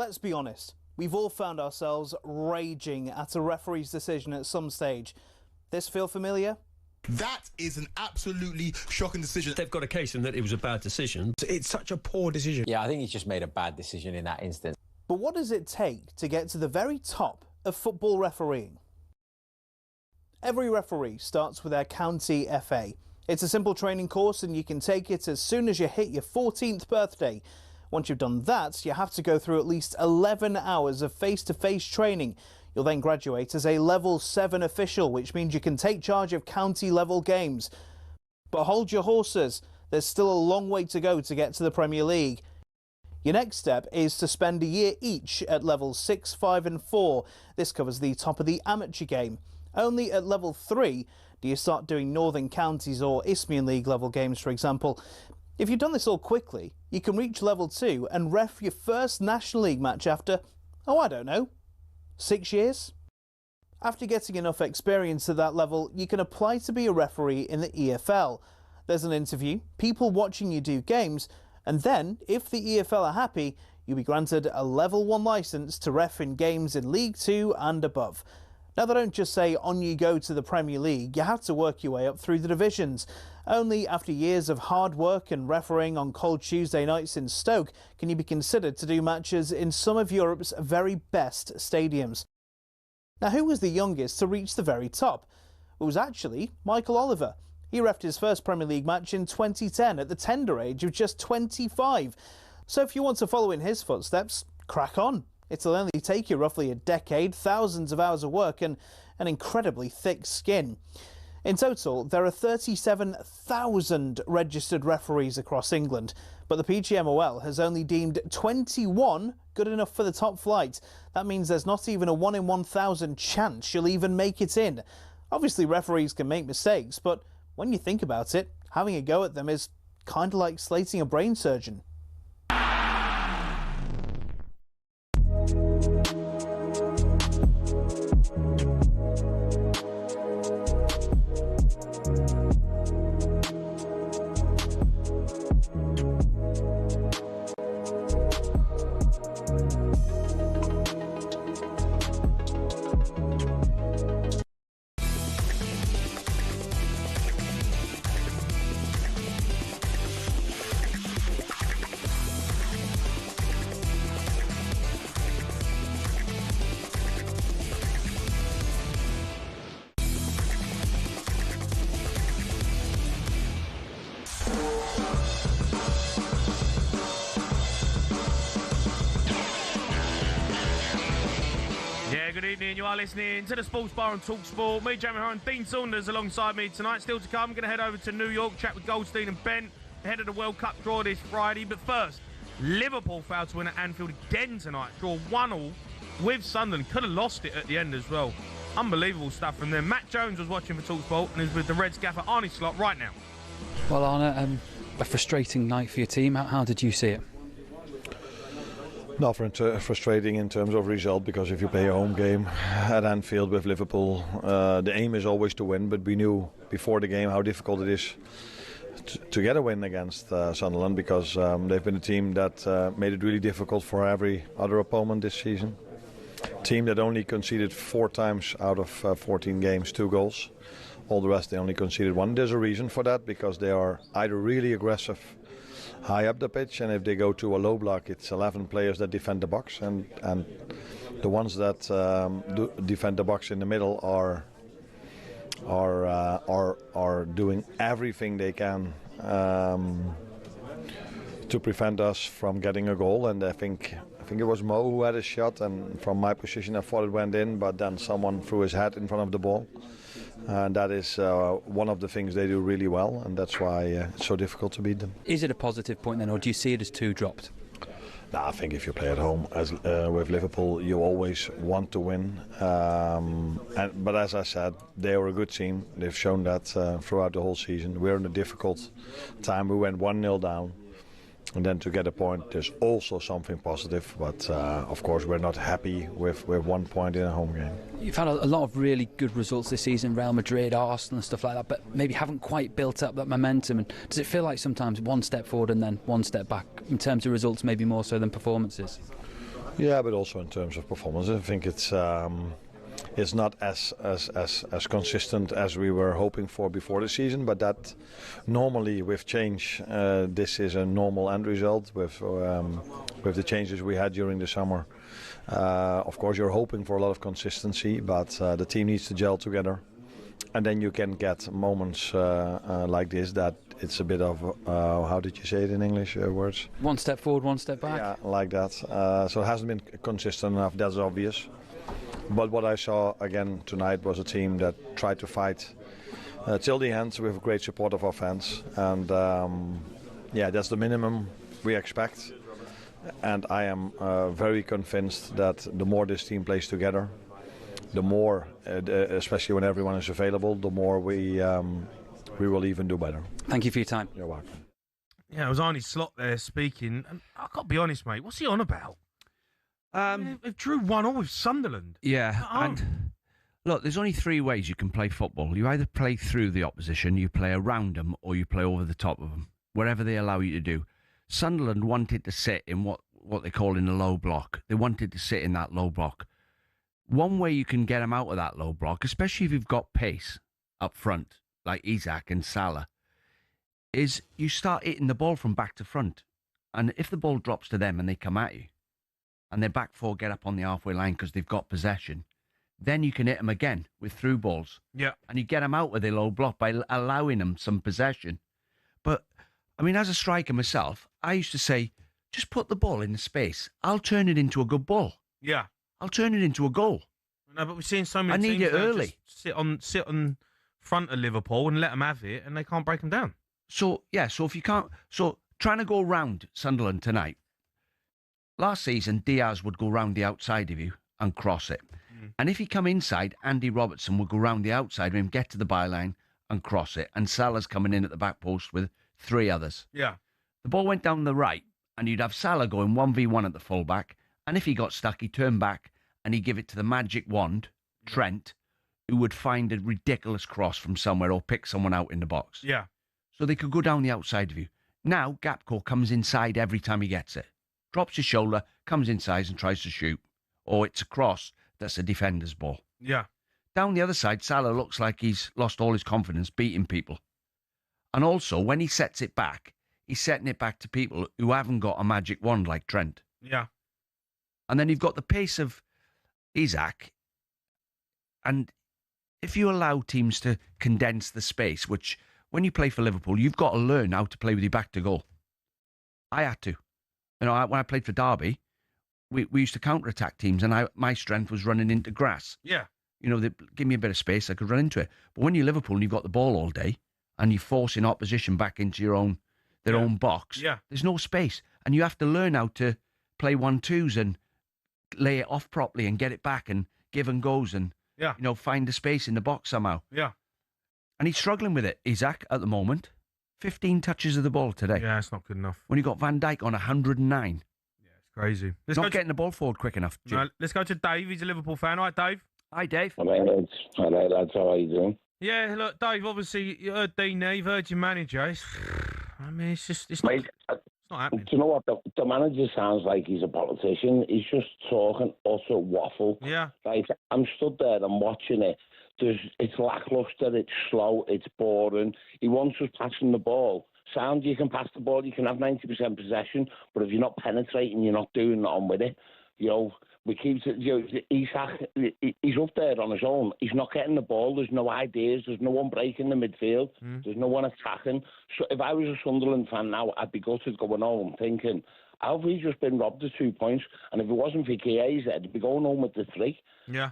M: Let's be honest, we've all found ourselves raging at a referee's decision at some stage. This feel familiar?
I: That is an absolutely shocking decision.
N: They've got a case in that it was a bad decision.
I: It's such a poor decision.
O: Yeah, I think he's just made a bad decision in that instance.
M: But what does it take to get to the very top of football refereeing? Every referee starts with their county FA. It's a simple training course and you can take it as soon as you hit your 14th birthday. Once you've done that, you have to go through at least 11 hours of face-to-face training. You'll then graduate as a Level 7 official, which means you can take charge of county-level games. But hold your horses, there's still a long way to go to get to the Premier League. Your next step is to spend a year each at Levels 6, 5 and 4. This covers the top of the amateur game. Only at Level 3 do you start doing Northern Counties or Isthmian League level games, for example. If you've done this all quickly, you can reach Level 2 and ref your first National League match after, I don't know, 6 years? After getting enough experience at that level, you can apply to be a referee in the EFL. There's an interview, people watching you do games, and then, if the EFL are happy, you'll be granted a Level 1 licence to ref in games in League 2 and above. Now, they don't just say on you go to the Premier League, you have to work your way up through the divisions. Only after years of hard work and refereeing on cold Tuesday nights in Stoke can you be considered to do matches in some of Europe's very best stadiums. Now, who was the youngest to reach the very top? It was actually Michael Oliver. He refed his first Premier League match in 2010 at the tender age of just 25. So if you want to follow in his footsteps, crack on. It'll only take you roughly a decade, thousands of hours of work and an incredibly thick skin. In total, there are 37,000 registered referees across England, but the PGMOL has only deemed 21 good enough for the top flight. That means there's not even a 1 in 1,000 chance you'll even make it in. Obviously, referees can make mistakes, but when you think about it, having a go at them is kind of like slating a brain surgeon.
B: Good evening, you are listening to the Sports Bar on talkSPORT. Me, Jamie O'Hara and Dean Saunders alongside me tonight. Still to come, going to head over to New York, chat with Goldstein and Bent ahead of the World Cup draw this Friday. But first, Liverpool failed to win at Anfield again tonight. Draw 1-1 with Sunderland. Could have lost it at the end as well. Unbelievable stuff from them. Matt Jones was watching for talkSPORT and is with the Reds gaffer Arnie Slot right now.
P: Well, Arne, a frustrating night for your team. How did you see it?
Q: Not frustrating in terms of result, because if you play a home game at Anfield with Liverpool, the aim is always to win, but we knew before the game how difficult it is to get a win against Sunderland, because they've been a team that made it really difficult for every other opponent this season. Team that only conceded 4 times out of 14 games, 2 goals. All the rest they only conceded 1. There's a reason for that, because they are either really aggressive high up the pitch, and if they go to a low block, it's 11 players that defend the box, and the ones that defend the box in the middle are doing everything they can to prevent us from getting a goal. And I think it was Mo who had a shot, and from my position I thought it went in, but then someone threw his head in front of the ball. And that is one of the things they do really well, and that's why it's so difficult to beat them.
P: Is it a positive point then, or do you see it as 2 dropped?
Q: No, I think if you play at home with Liverpool, you always want to win. But as I said, they are a good team. They've shown that throughout the whole season. We're in a difficult time. We went 1-0 down. And then to get a point, there's also something positive. But of course, we're not happy with 1 point in a home game.
P: You've had a lot of really good results this season, Real Madrid, Arsenal and stuff like that, but maybe haven't quite built up that momentum. And does it feel like sometimes 1 step forward and then 1 step back in terms of results, maybe more so than performances?
Q: Yeah, but also in terms of performance, I think it's not as consistent as we were hoping for before the season. But that normally with change, this is a normal end result with the changes we had during the summer. Of course, you're hoping for a lot of consistency, but the team needs to gel together. And then you can get moments like this that it's a bit of, how did you say it in English words?
P: One step forward, one step back.
Q: Yeah, like that. So it hasn't been consistent enough, that's obvious. But what I saw again tonight was a team that tried to fight till the end with great support of our fans. And that's the minimum we expect. And I am very convinced that the more this team plays together, the more, especially when everyone is available, the more we will even do better.
P: Thank you for your time.
Q: You're welcome.
B: Yeah, it was Arnie Slot there speaking. And I got to be honest, mate, what's he on about? They drew 1-1 with Sunderland.
C: Yeah, and look, there's only 3 ways you can play football. You either play through the opposition, you play around them, or you play over the top of them, wherever they allow you to do. Sunderland wanted to sit in what they call in the low block. They wanted to sit in that low block. One way you can get them out of that low block, especially if you've got pace up front, like Isak and Salah, is you start hitting the ball from back to front. And if the ball drops to them and they come at you, and their back four get up on the halfway line because they've got possession, then you can hit them again with through balls.
B: Yeah.
C: And you get them out of their low block by allowing them some possession. But, I mean, as a striker myself, I used to say, just put the ball in the space. I'll turn it into a good ball.
B: Yeah.
C: I'll turn it into a goal.
B: No, but we're seeing so many
C: I need
B: teams
C: it
B: now
C: early.
B: just sit on front of Liverpool and let them have it, and they can't break them down.
C: So if you can't... So, trying to go round Sunderland tonight, last season, Diaz would go round the outside of you and cross it. And if he come inside, Andy Robertson would go round the outside of him, get to the byline and cross it. And Salah's coming in at the back post with 3 others.
B: Yeah.
C: The ball went down the right, and you'd have Salah going 1v1 at the fullback. And if he got stuck, he'd turn back and he'd give it to the magic wand, Trent, who would find a ridiculous cross from somewhere or pick someone out in the box.
B: Yeah.
C: So they could go down the outside of you. Now, Gapco comes inside every time he gets it. Drops his shoulder, comes inside and tries to shoot. Or it's a cross that's a defender's ball.
B: Yeah.
C: Down the other side, Salah looks like he's lost all his confidence beating people. And also, when he sets it back, he's setting it back to people who haven't got a magic wand like Trent.
B: Yeah.
C: And then you've got the pace of Isak. And if you allow teams to condense the space, which when you play for Liverpool, you've got to learn how to play with your back to goal. I had to. You know, when I played for Derby, we used to counter-attack teams, and my strength was running into grass.
B: Yeah.
C: You know, they give me a bit of space, I could run into it. But when you're Liverpool and you've got the ball all day, and you're forcing opposition back into their own box, there's no space. And you have to learn how to play 1-2s and lay it off properly and get it back and give and goes and, find the space in the box somehow.
B: Yeah.
C: And he's struggling with it, Isak, at the moment. 15 touches of the ball today.
B: Yeah, it's not good enough.
C: When you got Van Dijk on 109.
B: Crazy.
C: Not getting the ball forward quick enough, Jim.
B: No, let's go to Dave. He's a Liverpool fan. All right, Dave.
C: Hi, Dave.
R: Hello, lads. How are you doing?
B: Yeah, look, Dave, obviously, you heard Dean there, you've heard your manager. It's not happening.
R: Do you know what? The manager sounds like he's a politician. He's just talking utter waffle.
B: Yeah.
R: Like, I'm stood there, I'm watching it. It's lackluster, it's slow, it's boring. He wants us passing the ball. Sound, you can pass the ball, you can have 90% possession, but if you're not penetrating, you're not doing nothing with it. We keep Isak, he's up there on his own. He's not getting the ball. There's no ideas. There's no one breaking the midfield. There's no one attacking. So if I was a Sunderland fan now, I'd be gutted going home thinking, how have we just been robbed of 2 points? And if it wasn't for Chiesa, I'd be going home with the 3.
B: Yeah.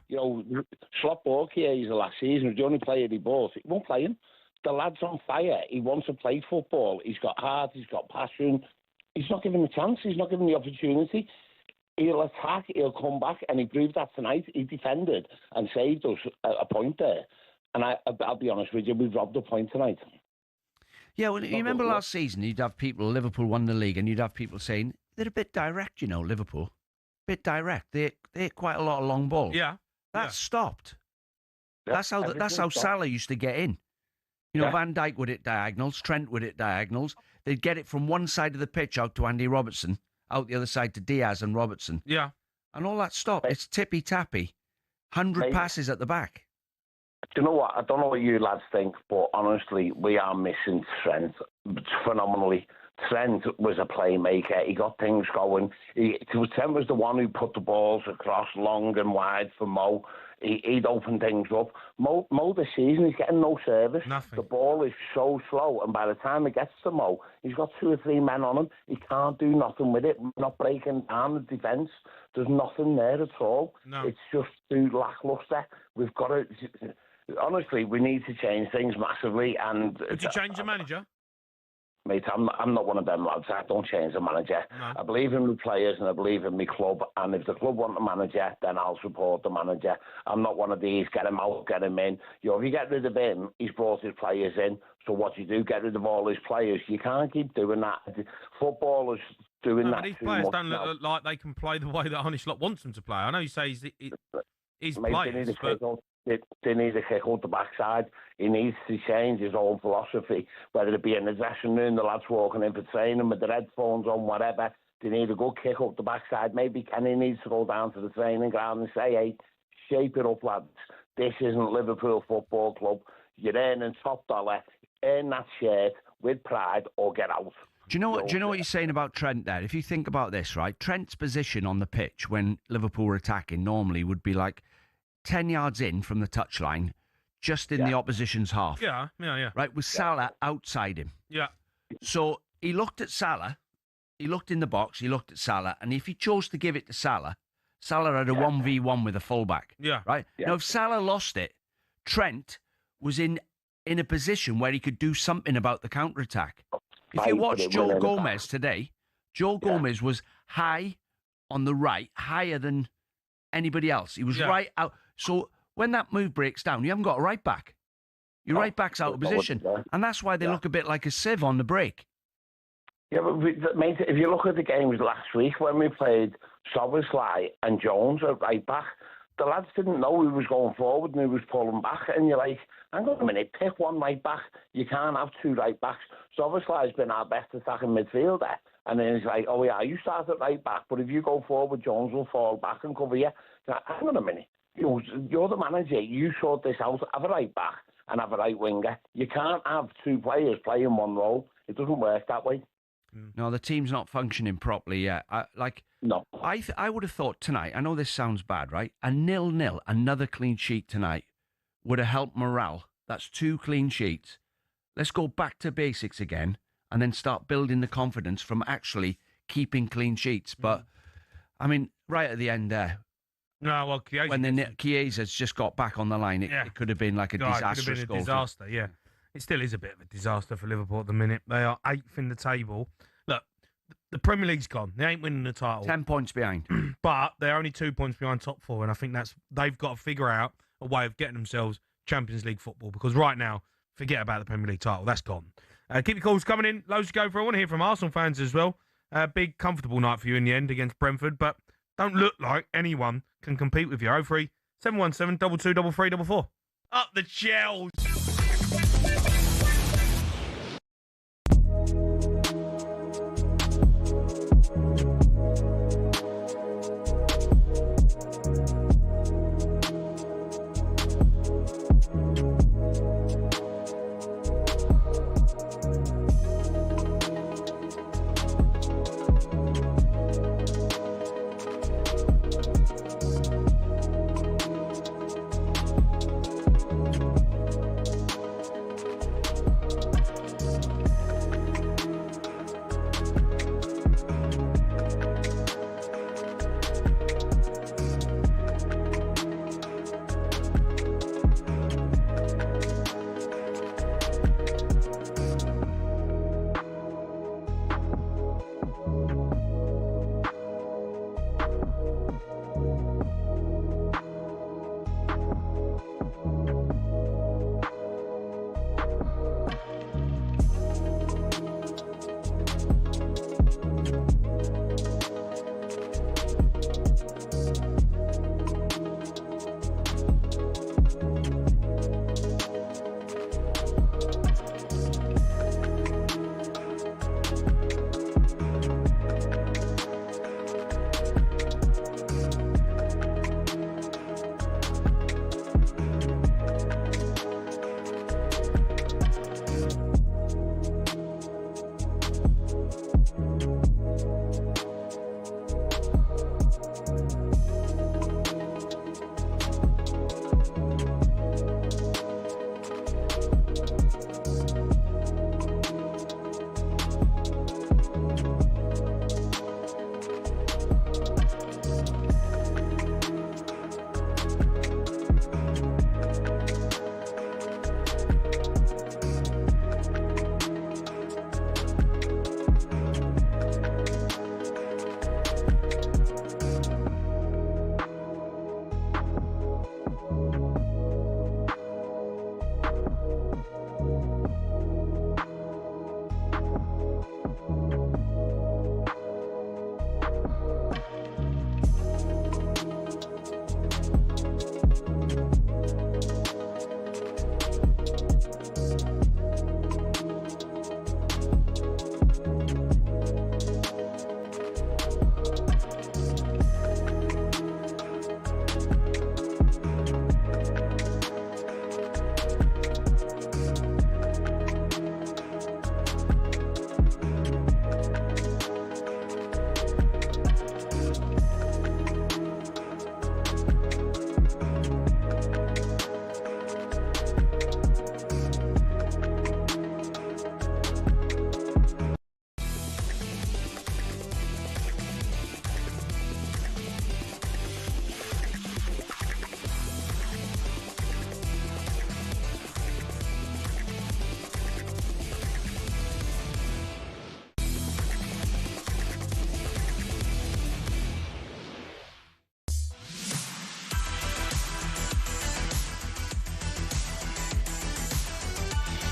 R: Slot bought Chiesa last season. It was the only player he bought. He won't play him. The lad's on fire. He wants to play football. He's got heart. He's got passion. He's not given the chance. He's not given the opportunity. He'll attack, he'll come back, and he proved that tonight. He defended and saved us a point there. And I'll be honest with you, we've robbed a point tonight.
C: Yeah, well, you remember last season, you'd have people, Liverpool won the league, and you'd have people saying, they're a bit direct, Liverpool. Bit direct. They hit quite a lot of long balls.
B: Yeah.
C: That stopped.
R: Yeah,
C: That's how Salah used to get in. Van Dijk would hit diagonals, Trent would hit diagonals. They'd get it from one side of the pitch out to Andy Robertson, out the other side to Diaz and Robertson.
B: Yeah.
C: And all that stop, it's tippy-tappy. 100 passes at the back.
R: Do you know what? I don't know what you lads think, but honestly, we are missing Trent phenomenally. Trent was a playmaker. He got things going. Trent was the one who put the balls across long and wide for Mo. He'd open things up. Mo this season, he's getting no service.
B: Nothing.
R: The ball is so slow, and by the time it gets to Mo, he's got 2 or 3 men on him. He can't do nothing with it. We're not breaking down the defence. There's nothing there at all.
B: No.
R: It's just too lacklustre. We've got to... Honestly, we need to change things massively. And
B: Would you change the manager?
R: Mate, I'm not one of them lads. I don't change the manager.
B: No.
R: I believe in the players and I believe in my club. And if the club want a manager, then I'll support the manager. I'm not one of these, get him out, get him in. If you get rid of him, he's brought his players in. So what you do, get rid of all his players. You can't keep doing that. Footballers doing that
B: But these
R: too
B: players
R: much
B: don't
R: now.
B: look like they can play the way that Arne Slot wants them to play. I know you say he's
R: Mate,
B: players,
R: they need a kick out the backside. He needs to change his own philosophy, whether it be in the dressing room, the lads walking in for training with their headphones on, whatever. They need a good kick out the backside. Maybe Kenny needs to go down to the training ground and say, hey, shape it up, lads. This isn't Liverpool Football Club. You're earning top dollar. Earn that shirt with pride or get out.
C: Do you know what you're saying about Trent there? If you think about this, right? Trent's position on the pitch when Liverpool were attacking normally would be like 10 yards in from the touchline, just in the opposition's half.
B: Yeah.
C: Right, with Salah outside him.
B: Yeah.
C: So he looked at Salah, he looked in the box, he looked at Salah, and if he chose to give it to Salah, Salah had a 1v1 with a fullback.
B: Yeah.
C: Right?
B: Yeah.
C: Now, if Salah lost it, Trent was in a position where he could do something about the counter-attack. If you watch Joe Gomez today, Joe Gomez was high on the right, higher than anybody else. He was right out. So when that move breaks down, you haven't got a right back. Your right back's out of position. And that's why they look a bit like a sieve on the break.
R: Yeah, but mate, if you look at the games last week when we played Sobersley and Jones at right back, the lads didn't know who was going forward and who was pulling back. And you're like, hang on a minute, pick one right back. You can't have 2 right backs. Sobersley's been our best attacking midfielder. And then he's like, oh yeah, you start at right back, but if you go forward, Jones will fall back and cover you. Like, hang on a minute. You're the manager. You sort this out. Have a right back and have a right winger. You can't have 2 players playing one role. It doesn't work that way.
C: No, the team's not functioning properly yet. I would have thought tonight, I know this sounds bad, right? A 0-0, another clean sheet tonight would have helped morale. That's 2 clean sheets. Let's go back to basics again and then start building the confidence from actually keeping clean sheets. But, I mean, right at the end there,
B: no, well,
C: Chiesa's just got back on the line. It could have been like a disastrous
B: It could have been
C: goal.
B: a disaster, yeah. It still is a bit of a disaster for Liverpool at the minute. They are 8th in the table. Look, the Premier League's gone. They ain't winning the title.
C: 10 points behind.
B: But they're only 2 points behind top 4, and I think they've got to figure out a way of getting themselves Champions League football, because right now, forget about the Premier League title. That's gone. Keep your calls coming in. Loads to go for. I want to hear from Arsenal fans as well. Big, comfortable night for you in the end against Brentford, but don't look like anyone can compete with you. 03 717 22 33 44. Up the Chels!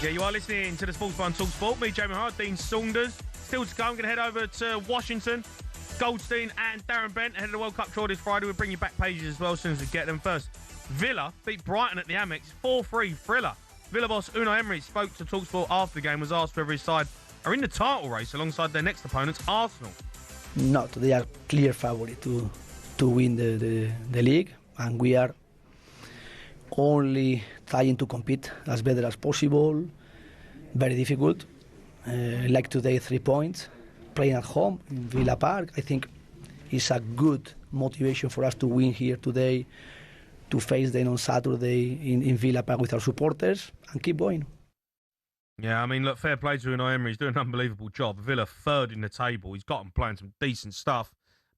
B: Yeah, you are listening to the Sports Bar on talkSPORT. Me, Jamie Hart, Dean Saunders. Still to come. I'm going to head over to Washington. Goldstein and Darren Bent ahead of the World Cup draw this Friday. We'll bring you back pages as well as soon as we get them. First, Villa beat Brighton at the Amex. 4-3 thriller. Villa boss Unai Emery spoke to talkSPORT after the game, was asked whether his side are in the title race alongside their next opponents, Arsenal.
S: Not, they are clear favorite to win the league, and we are only trying to compete as better as possible. Very difficult. Like today, 3 points. Playing at home in Villa Park, I think is a good motivation for us to win here today, to face them on Saturday in Villa Park with our supporters, and keep going.
B: Yeah, I mean, look, fair play to Unai Emery. He's doing an unbelievable job. Villa third in the table. He's got them playing some decent stuff.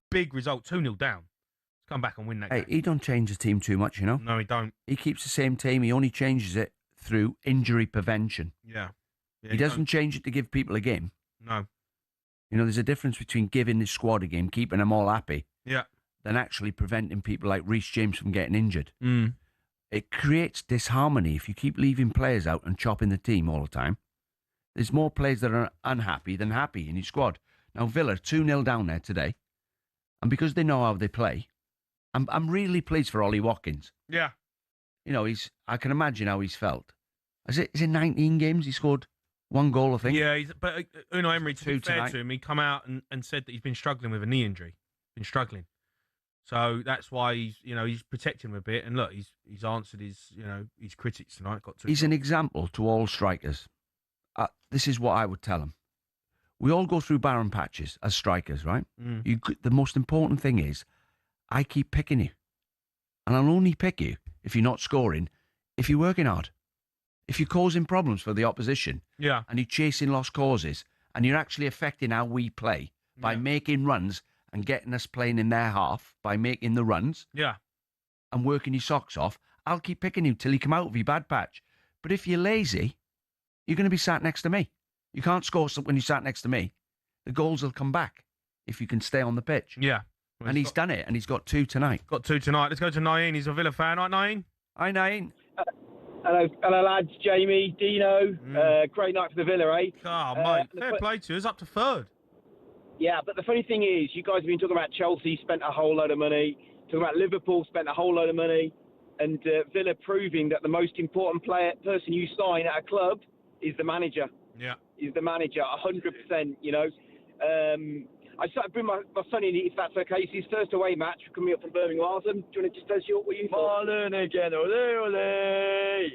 B: Big result, 2-0 down. Let's come back and win that game.
C: He don't change the team too much, you know?
B: No, he don't.
C: He keeps the same team. He only changes it through injury prevention.
B: Yeah.
C: He doesn't change it to give people a game.
B: No.
C: You know, there's a difference between giving the squad a game, keeping them all happy,
B: Yeah.
C: than actually preventing people like Reece James from getting injured.
B: Mm.
C: It creates disharmony if you keep leaving players out and chopping the team all the time. There's more players that are unhappy than happy in your squad. Now, Villa 2-0 down there today, and because they know how they play, I'm really pleased for Ollie Watkins.
B: Yeah.
C: You know, I can imagine how he's felt. Is it 19 games he scored 1 goal, I think?
B: Yeah, but Unai Emery, to be fair
C: tonight.
B: to him, he come out and said that he's been struggling with a knee injury. Been struggling. So that's why he's protecting him a bit. And look, he's answered his critics tonight.
C: He's an example to all strikers. This is what I would tell him. We all go through barren patches as strikers, right?
B: Mm.
C: The most important thing is, I keep picking you. And I'll only pick you if you're not scoring, if you're working hard. If you're causing problems for the opposition,
B: Yeah.
C: and you're chasing lost causes, and you're actually affecting how we play by making runs and getting us playing in their half by making the runs,
B: Yeah.
C: and working your socks off, I'll keep picking you till you come out of your bad patch. But if you're lazy, you're going to be sat next to me. You can't score when you sat next to me. The goals will come back if you can stay on the pitch.
B: Yeah. Well,
C: and he's done it, and he's got 2 tonight.
B: Got 2 tonight. Let's go to Naeen. He's a Villa fan. Right, Naeen?
C: Hi, Naeen.
T: Hello, lads. Jamie, Dino. Great night for the Villa, eh?
B: Oh, mate. Fair play to you. It's up to third.
T: Yeah, but the funny thing is, you guys have been talking about Chelsea, spent a whole load of money. Talking about Liverpool, spent a whole load of money. And Villa proving that the most important person you sign at a club is the manager.
B: Yeah.
T: Is the manager, 100%, you know. I started to bring my son in, if that's okay. It's his first away match coming up from Birmingham Arsenal. Do you want to just tell us what you thought?
U: Marlon again, ole, ole.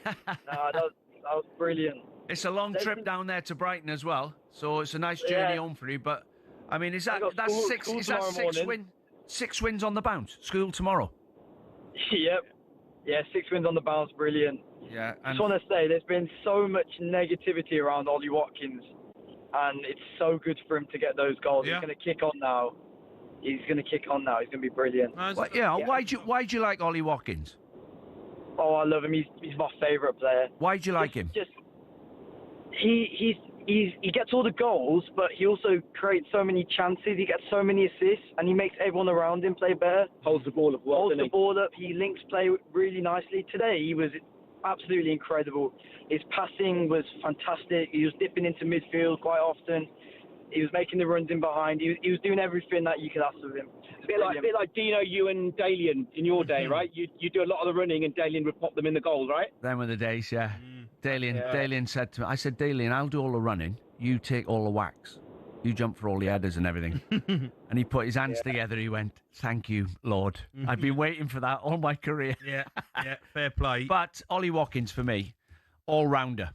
U: That was brilliant.
C: It's a long trip down there to Brighton as well, so it's a nice journey home for you. But I mean, that's six wins on the bounce? School tomorrow.
U: Yep. Yeah, 6 wins on the bounce, brilliant.
C: Yeah.
U: I just want to say, there's been so much negativity around Ollie Watkins, and it's so good for him to get those goals.
B: Yeah.
U: He's going to kick on now. He's going to be brilliant.
C: Why'd you like Ollie Watkins?
U: Oh, I love him. He's my favourite player.
C: Why'd you like him?
U: He gets all the goals, but he also creates so many chances. He gets so many assists, and he makes everyone around him play better.
T: Holds the ball up well.
U: Holds the ball up. He links play really nicely. Today, he was absolutely incredible. His passing was fantastic. He was dipping into midfield quite often. He was making the runs in behind. He was doing everything that you could ask of him.
T: A bit like Dino, you and Dalian in your day, right? You do a lot of the running, and Dalian would pop them in the gold, right?
C: Them were the days, yeah. Dalian said to me, I said, Dalian, I'll do all the running. You take all the whacks. You jump for all the headers and everything. And he put his hands together. He went, thank you, Lord. I've been waiting for that all my career.
B: Yeah, fair play.
C: But Ollie Watkins, for me, all-rounder.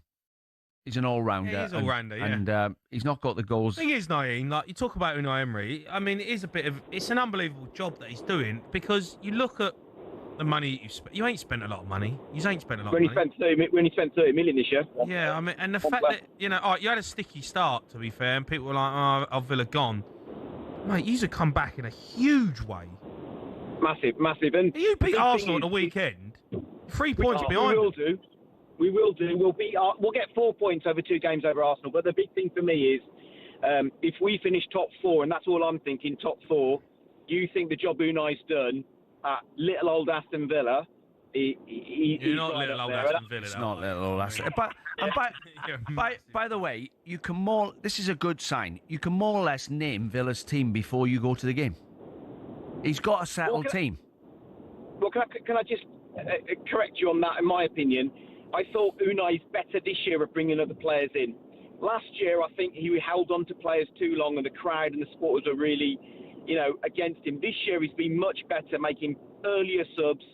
C: He's an all-rounder.
B: Yeah, he's all-rounder, yeah.
C: And he's not got the goals.
B: The thing is, Naeem, like you talk about Unai Emery, I mean, it's an unbelievable job that he's doing, because you look at the money you spent. You ain't spent a lot of money. You ain't spent a lot of money.
T: We only spent 30 million this year.
B: Yeah, I mean, and the fact that, you had a sticky start, to be fair, and people were like, oh, Villa gone. Mate, you have come back in a huge way.
T: Massive. And
B: you beat Arsenal at the weekend. 3 points behind.
T: We will do. We'll get 4 points over 2 games over Arsenal. But the big thing for me is, if we finish top 4, and that's all I'm thinking, top 4, you think the job Unai's done at little old Aston Villa
B: You're not
T: right
B: little
T: up
B: old
T: there.
B: Aston Villa.
C: It's
B: though,
C: not
B: are you?
C: little old Aston. By the way, you can more. This is a good sign. You can more or less name Villa's team before you go to the game. He's got a settled team.
T: Well, can I just correct you on that? In my opinion, I thought Unai's better this year at bringing other players in. Last year, I think he held on to players too long, and the crowd and the supporters are really, against him. This year, he's been much better, making earlier subs,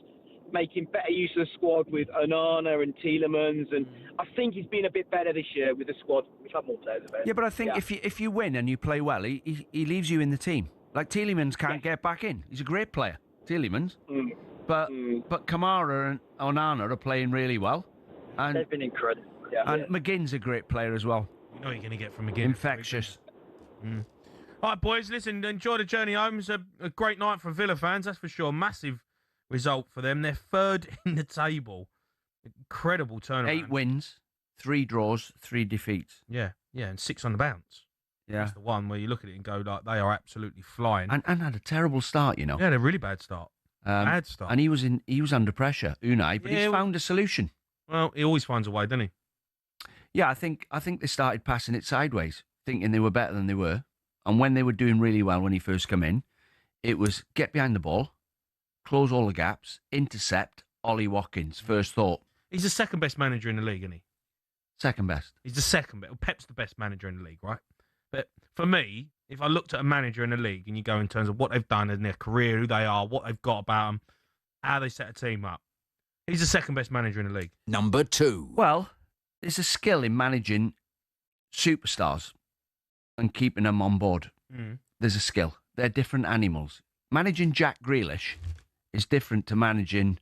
T: making better use of the squad with Onana and Tielemans, and I think he's been a bit better this year with the squad. We've had more players available.
C: Yeah, but I think if you win and you play well, he leaves you in the team. Like Tielemans can't get back in. He's a great player, Tielemans. But Kamara and Onana are playing really well. And
U: they've been incredible. Yeah.
C: And McGinn's a great player as well.
B: You know you're going to get from McGinn.
C: Infectious.
B: All right, boys, listen, enjoy the journey home. It's a great night for Villa fans, that's for sure. Massive result for them. They're third in the table. Incredible turnaround.
C: 8 wins, 3 draws, 3 defeats.
B: Yeah, and 6 on the bounce.
C: Yeah.
B: That's the one where you look at it and go, like, they are absolutely flying.
C: And had a terrible start,
B: Yeah, they had a really bad start. Bad start.
C: And he was under pressure, Unai, but he's found a solution.
B: Well, he always finds a way, doesn't he?
C: Yeah, I think they started passing it sideways, thinking they were better than they were. And when they were doing really well when he first came in, it was get behind the ball, close all the gaps, intercept, Ollie Watkins, first thought.
B: He's the second best manager in the league, isn't he?
C: Second best.
B: He's the second best. Pep's the best manager in the league, right? But for me, if I looked at a manager in the league and you go in terms of what they've done in their career, who they are, what they've got about them, how they set a team up, he's the second best manager in the league.
C: Number 2. Well, there's a skill in managing superstars and keeping them on board. There's a skill. They're different animals. Managing Jack Grealish is different to managing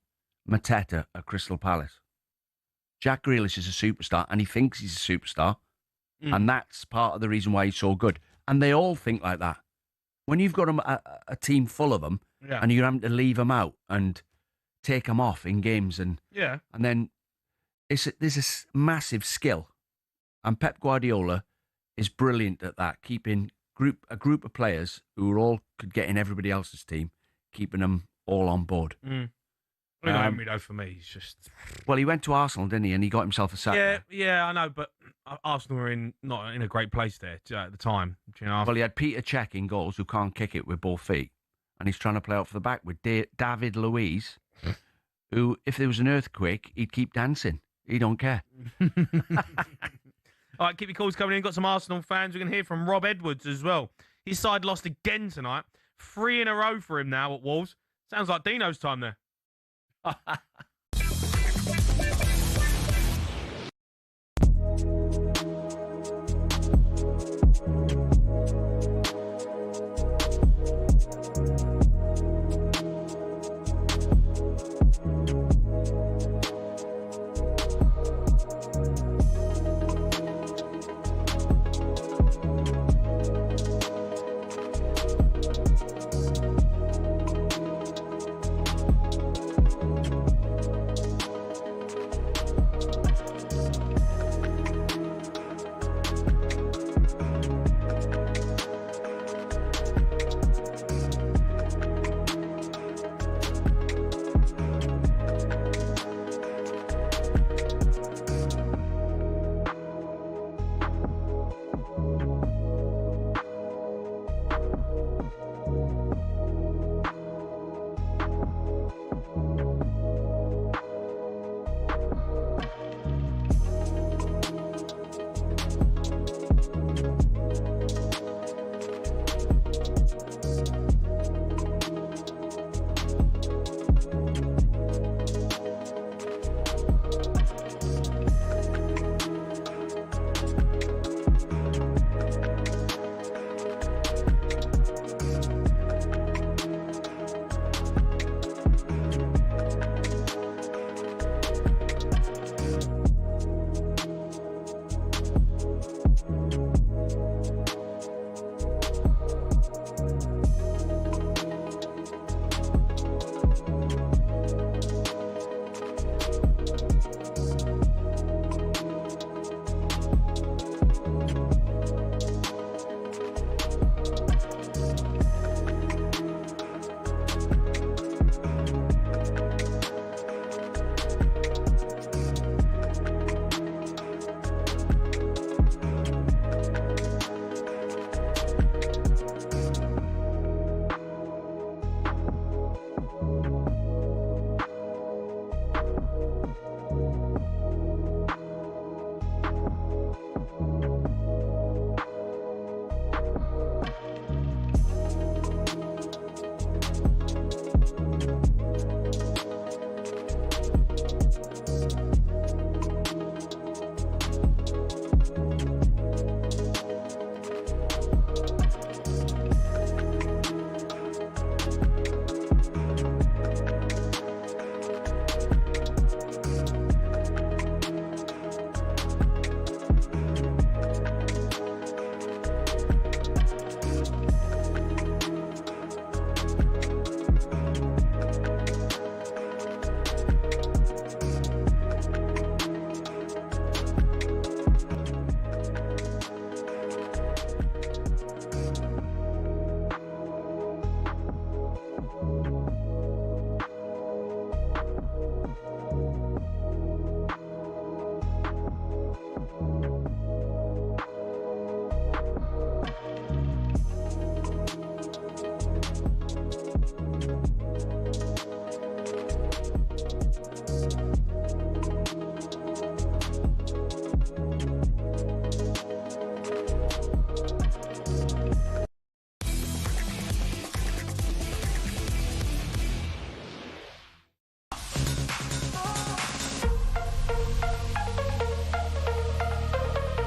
C: Mateta at Crystal Palace. Jack Grealish is a superstar, and he thinks he's a superstar, and that's part of the reason why he's so good. And they all think like that. When you've got a team full of them, and you're having to leave them out and take them off in games, and then there's a massive skill, and Pep Guardiola is brilliant at that, keeping a group of players who could get in everybody else's team, keeping them all on board.
B: Emery, though, for me, he's just...
C: Well, he went to Arsenal, didn't he? And he got himself a sack.
B: Yeah, I know, but Arsenal were not in a great place there at the time. You know?
C: Well, he had Peter Cech in goals, who can't kick it with both feet, and he's trying to play out for the back with David Luiz, who, if there was an earthquake, he'd keep dancing. He don't care.
B: All right, keep your calls coming in. Got some Arsenal fans. We're going to hear from Rob Edwards as well. His side lost again tonight. 3 in a row for him now at Wolves. Sounds like Dino's time there.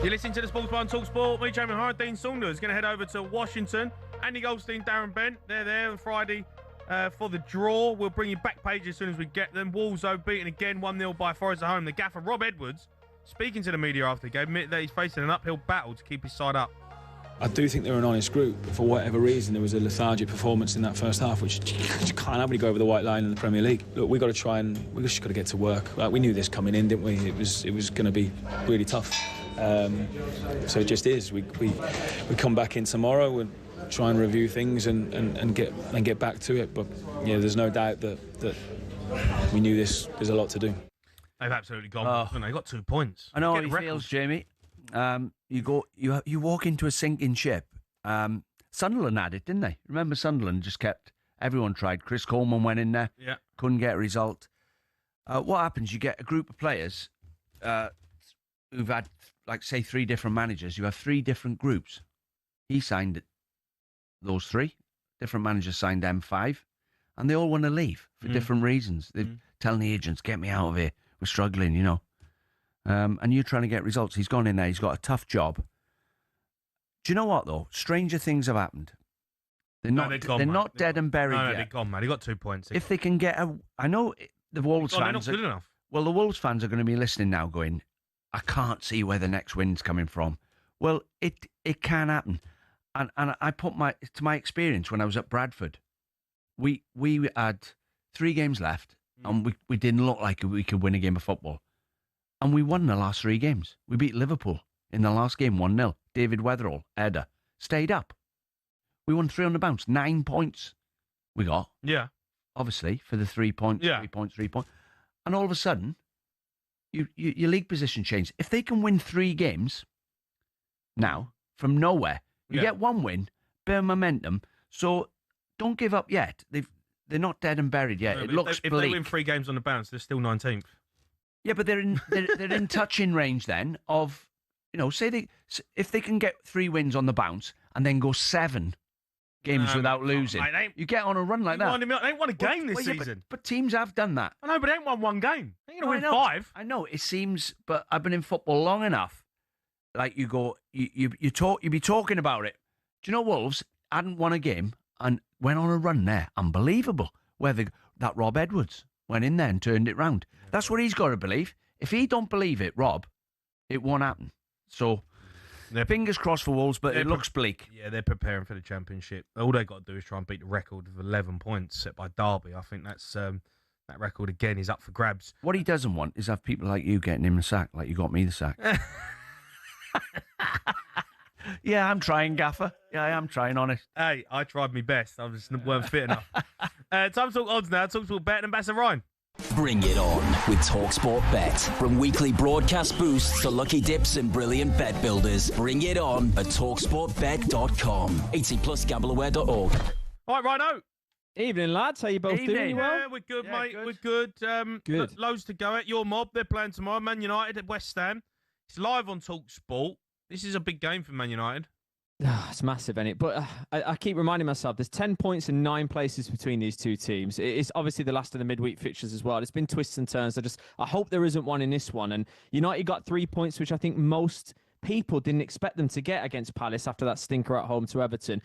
B: You're listening to the Sports Bar on talkSPORT. Me, Jamie O'Hara, Dean Saunders. Going to head over to Washington. Andy Goldstein, Darren Bent. They're there on Friday for the draw. We'll bring you back pages as soon as we get them. Wolves, though, beaten again 1-0 by Forest at home. The gaffer, Rob Edwards, speaking to the media after the game, admitted that he's facing an uphill battle to keep his side up.
A: I do think they're an honest group. For whatever reason, there was a lethargic performance in that first half, which you can't have when you go over the white line in the Premier League. Look, we just got to get to work. We knew this coming in, didn't we? It was going to be really tough. So it just is. We come back in tomorrow and try and review things and get back to it. But yeah, there's no doubt that we knew there's a lot to do.
B: They've absolutely gone. They got 2 points.
C: I know how he feels, Jamie. You walk into a sinking ship. Sunderland had it, didn't they? Remember, Sunderland just kept. Everyone tried. Chris Coleman went in there.
B: Yeah.
C: Couldn't get a result. What happens? You get a group of players who've had, like, say, 3 different managers. You have 3 different groups. He signed those 3. Different managers signed them 5. And they all want to leave for different reasons. They're telling the agents, get me out of here. We're struggling, you know. And you're trying to get results. He's gone in there. He's got a tough job. Do you know what, though? Stranger things have happened. They're not dead and buried yet.
B: They're gone, man. He got 2 points.
C: If they can get I know the Wolves fans...
B: They're not good enough.
C: Well, the Wolves fans are going to be listening now going, I can't see where the next win's coming from. Well, it can happen. And I put to my experience when I was at Bradford, we had 3 games left, and we didn't look like we could win a game of football. And we won the last 3 games. We beat Liverpool in the last game 1-0. David Weatherall, header, stayed up. We won 3 on the bounce, 9 points we got.
B: Yeah.
C: Obviously, for the 3 points,
B: yeah.
C: 3 points, 3 points. And all of a sudden, your league position changed. If they can win 3 games now, from nowhere, you get 1 win, bit of momentum. So don't give up yet. They're not dead and buried yet.
B: No,
C: it looks
B: if
C: bleak.
B: they win 3 games on the bounce, they're still 19th.
C: Yeah, but they're in touching range then of, you know, if they can get 3 wins on the bounce and then go 7 games without losing,
B: mate,
C: you get on a run like that.
B: They ain't won a game this season.
C: But teams have done that.
B: I know, but they ain't won 1 game. They're going to win 5.
C: I know, it seems, but I've been in football long enough. Like you be talking about it. Do you know Wolves hadn't won a game and went on a run there? Unbelievable. Where that Rob Edwards went in there and turned it round. That's what he's got to believe. If he don't believe it, Rob, it won't happen. So, fingers crossed for Wolves, but it looks bleak.
B: Yeah, they're preparing for the Championship. All they've got to do is try and beat the record of 11 points set by Derby. I think that's that record, again, is up for grabs.
C: What he doesn't want is have people like you getting him the sack, like you got me the sack. Yeah, I'm trying, Gaffer. Yeah, I am trying, honest.
B: Hey, I tried my best. I just weren't fit enough. Time to talk odds now. TalkSport Bet and Ambassador Ryan.
V: Bring it on with talkSPORT Bet. From weekly broadcast boosts to lucky dips and brilliant bet builders. Bring it on at talksportbet.com. 18+gambleaware.org.
B: All right, Rhino.
W: Evening, lads. How you both doing? You well?
B: Yeah, we're good, mate. Good. We're good.
W: Good.
B: Loads to go at. Your mob, they're playing tomorrow. Man United at West Ham. It's live on talkSPORT. This is a big game for Man United.
W: It's massive, isn't it? But I keep reminding myself, there's 10 points in 9 places between these 2 teams. It's obviously the last of the midweek fixtures as well. It's been twists and turns. I hope there isn't one in this one. And United got 3 points, which I think most people didn't expect them to get against Palace after that stinker at home to Everton.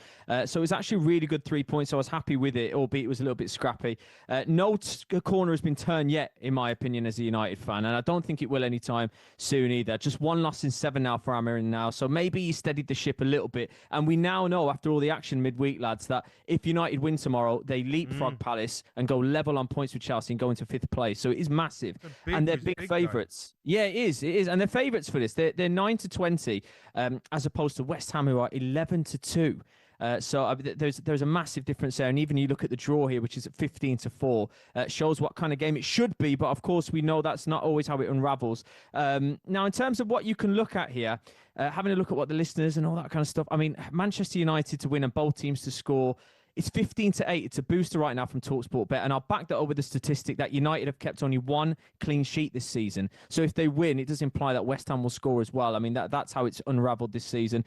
W: So it was actually really good 3 points. I was happy with it, albeit it was a little bit scrappy. No corner has been turned yet, in my opinion, as a United fan, and I don't think it will anytime soon either. Just 1 loss in 7 now for Amirin now, so maybe he steadied the ship a little bit. And we now know, after all the action midweek, lads, that if United win tomorrow, they leapfrog Palace and go level on points with Chelsea and go into 5th place. So it is massive, and they're big favourites. Yeah, it is, and they're favourites for this. They're 9-20. As opposed to West Ham, who are 11-2. So there's a massive difference there. And even you look at the draw here, which is at 15-4, shows what kind of game it should be. But of course, we know that's not always how it unravels. Now, in terms of what you can look at here, having a look at what the listeners and all that kind of stuff. I mean, Manchester United to win and both teams to score It's 15-8. It's a booster right now from talkSPORT Bet, and I'll back that up with the statistic that United have kept only one clean sheet this season. So if they win, it does imply that West Ham will score as well. I mean, that's how it's unravelled this season.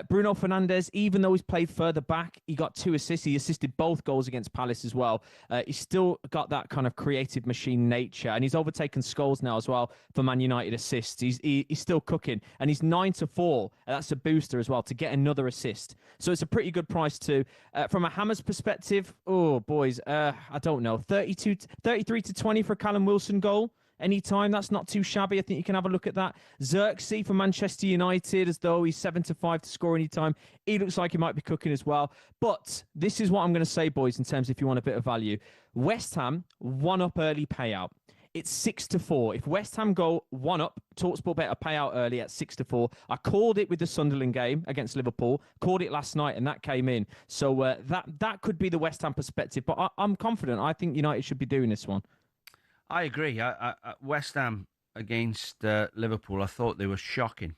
W: Bruno Fernandes, even though he's played further back, he got 2 assists. He assisted both goals against Palace as well. He's still got that kind of creative machine nature, and he's overtaken Scholes now as well for Man United assists. He's still cooking, and he's 9-4. That's a booster as well to get another assist. So it's a pretty good price too. From a Haaaaas perspective, oh boys, I don't know, 33-20 for a Callum Wilson goal. Anytime, that's not too shabby. I think you can have a look at that. Xerxes for Manchester United, as though he's 7-5 to score anytime. He looks like he might be cooking as well. But this is what I'm going to say, boys, in terms if you want a bit of value. West Ham, 1-up early payout. It's 6-4. If West Ham go 1-up, talkSPORT Bet a payout early at 6-4. I called it with the Sunderland game against Liverpool. Called it last night, and that came in. So that could be the West Ham perspective. But I'm confident. I think United should be doing this one.
C: I agree. West Ham against Liverpool, I thought they were shocking.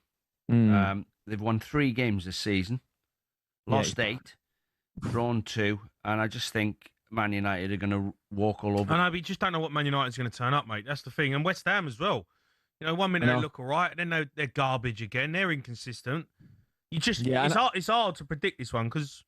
C: They've won 3 games this season, lost 8, drawn 2, and I just think Man United are going to walk all over.
B: I know, but you just don't know what Man United's going to turn up, mate. That's the thing. And West Ham as well. You know, one minute they look all right, and then they're garbage again. They're inconsistent. It's hard to predict this one because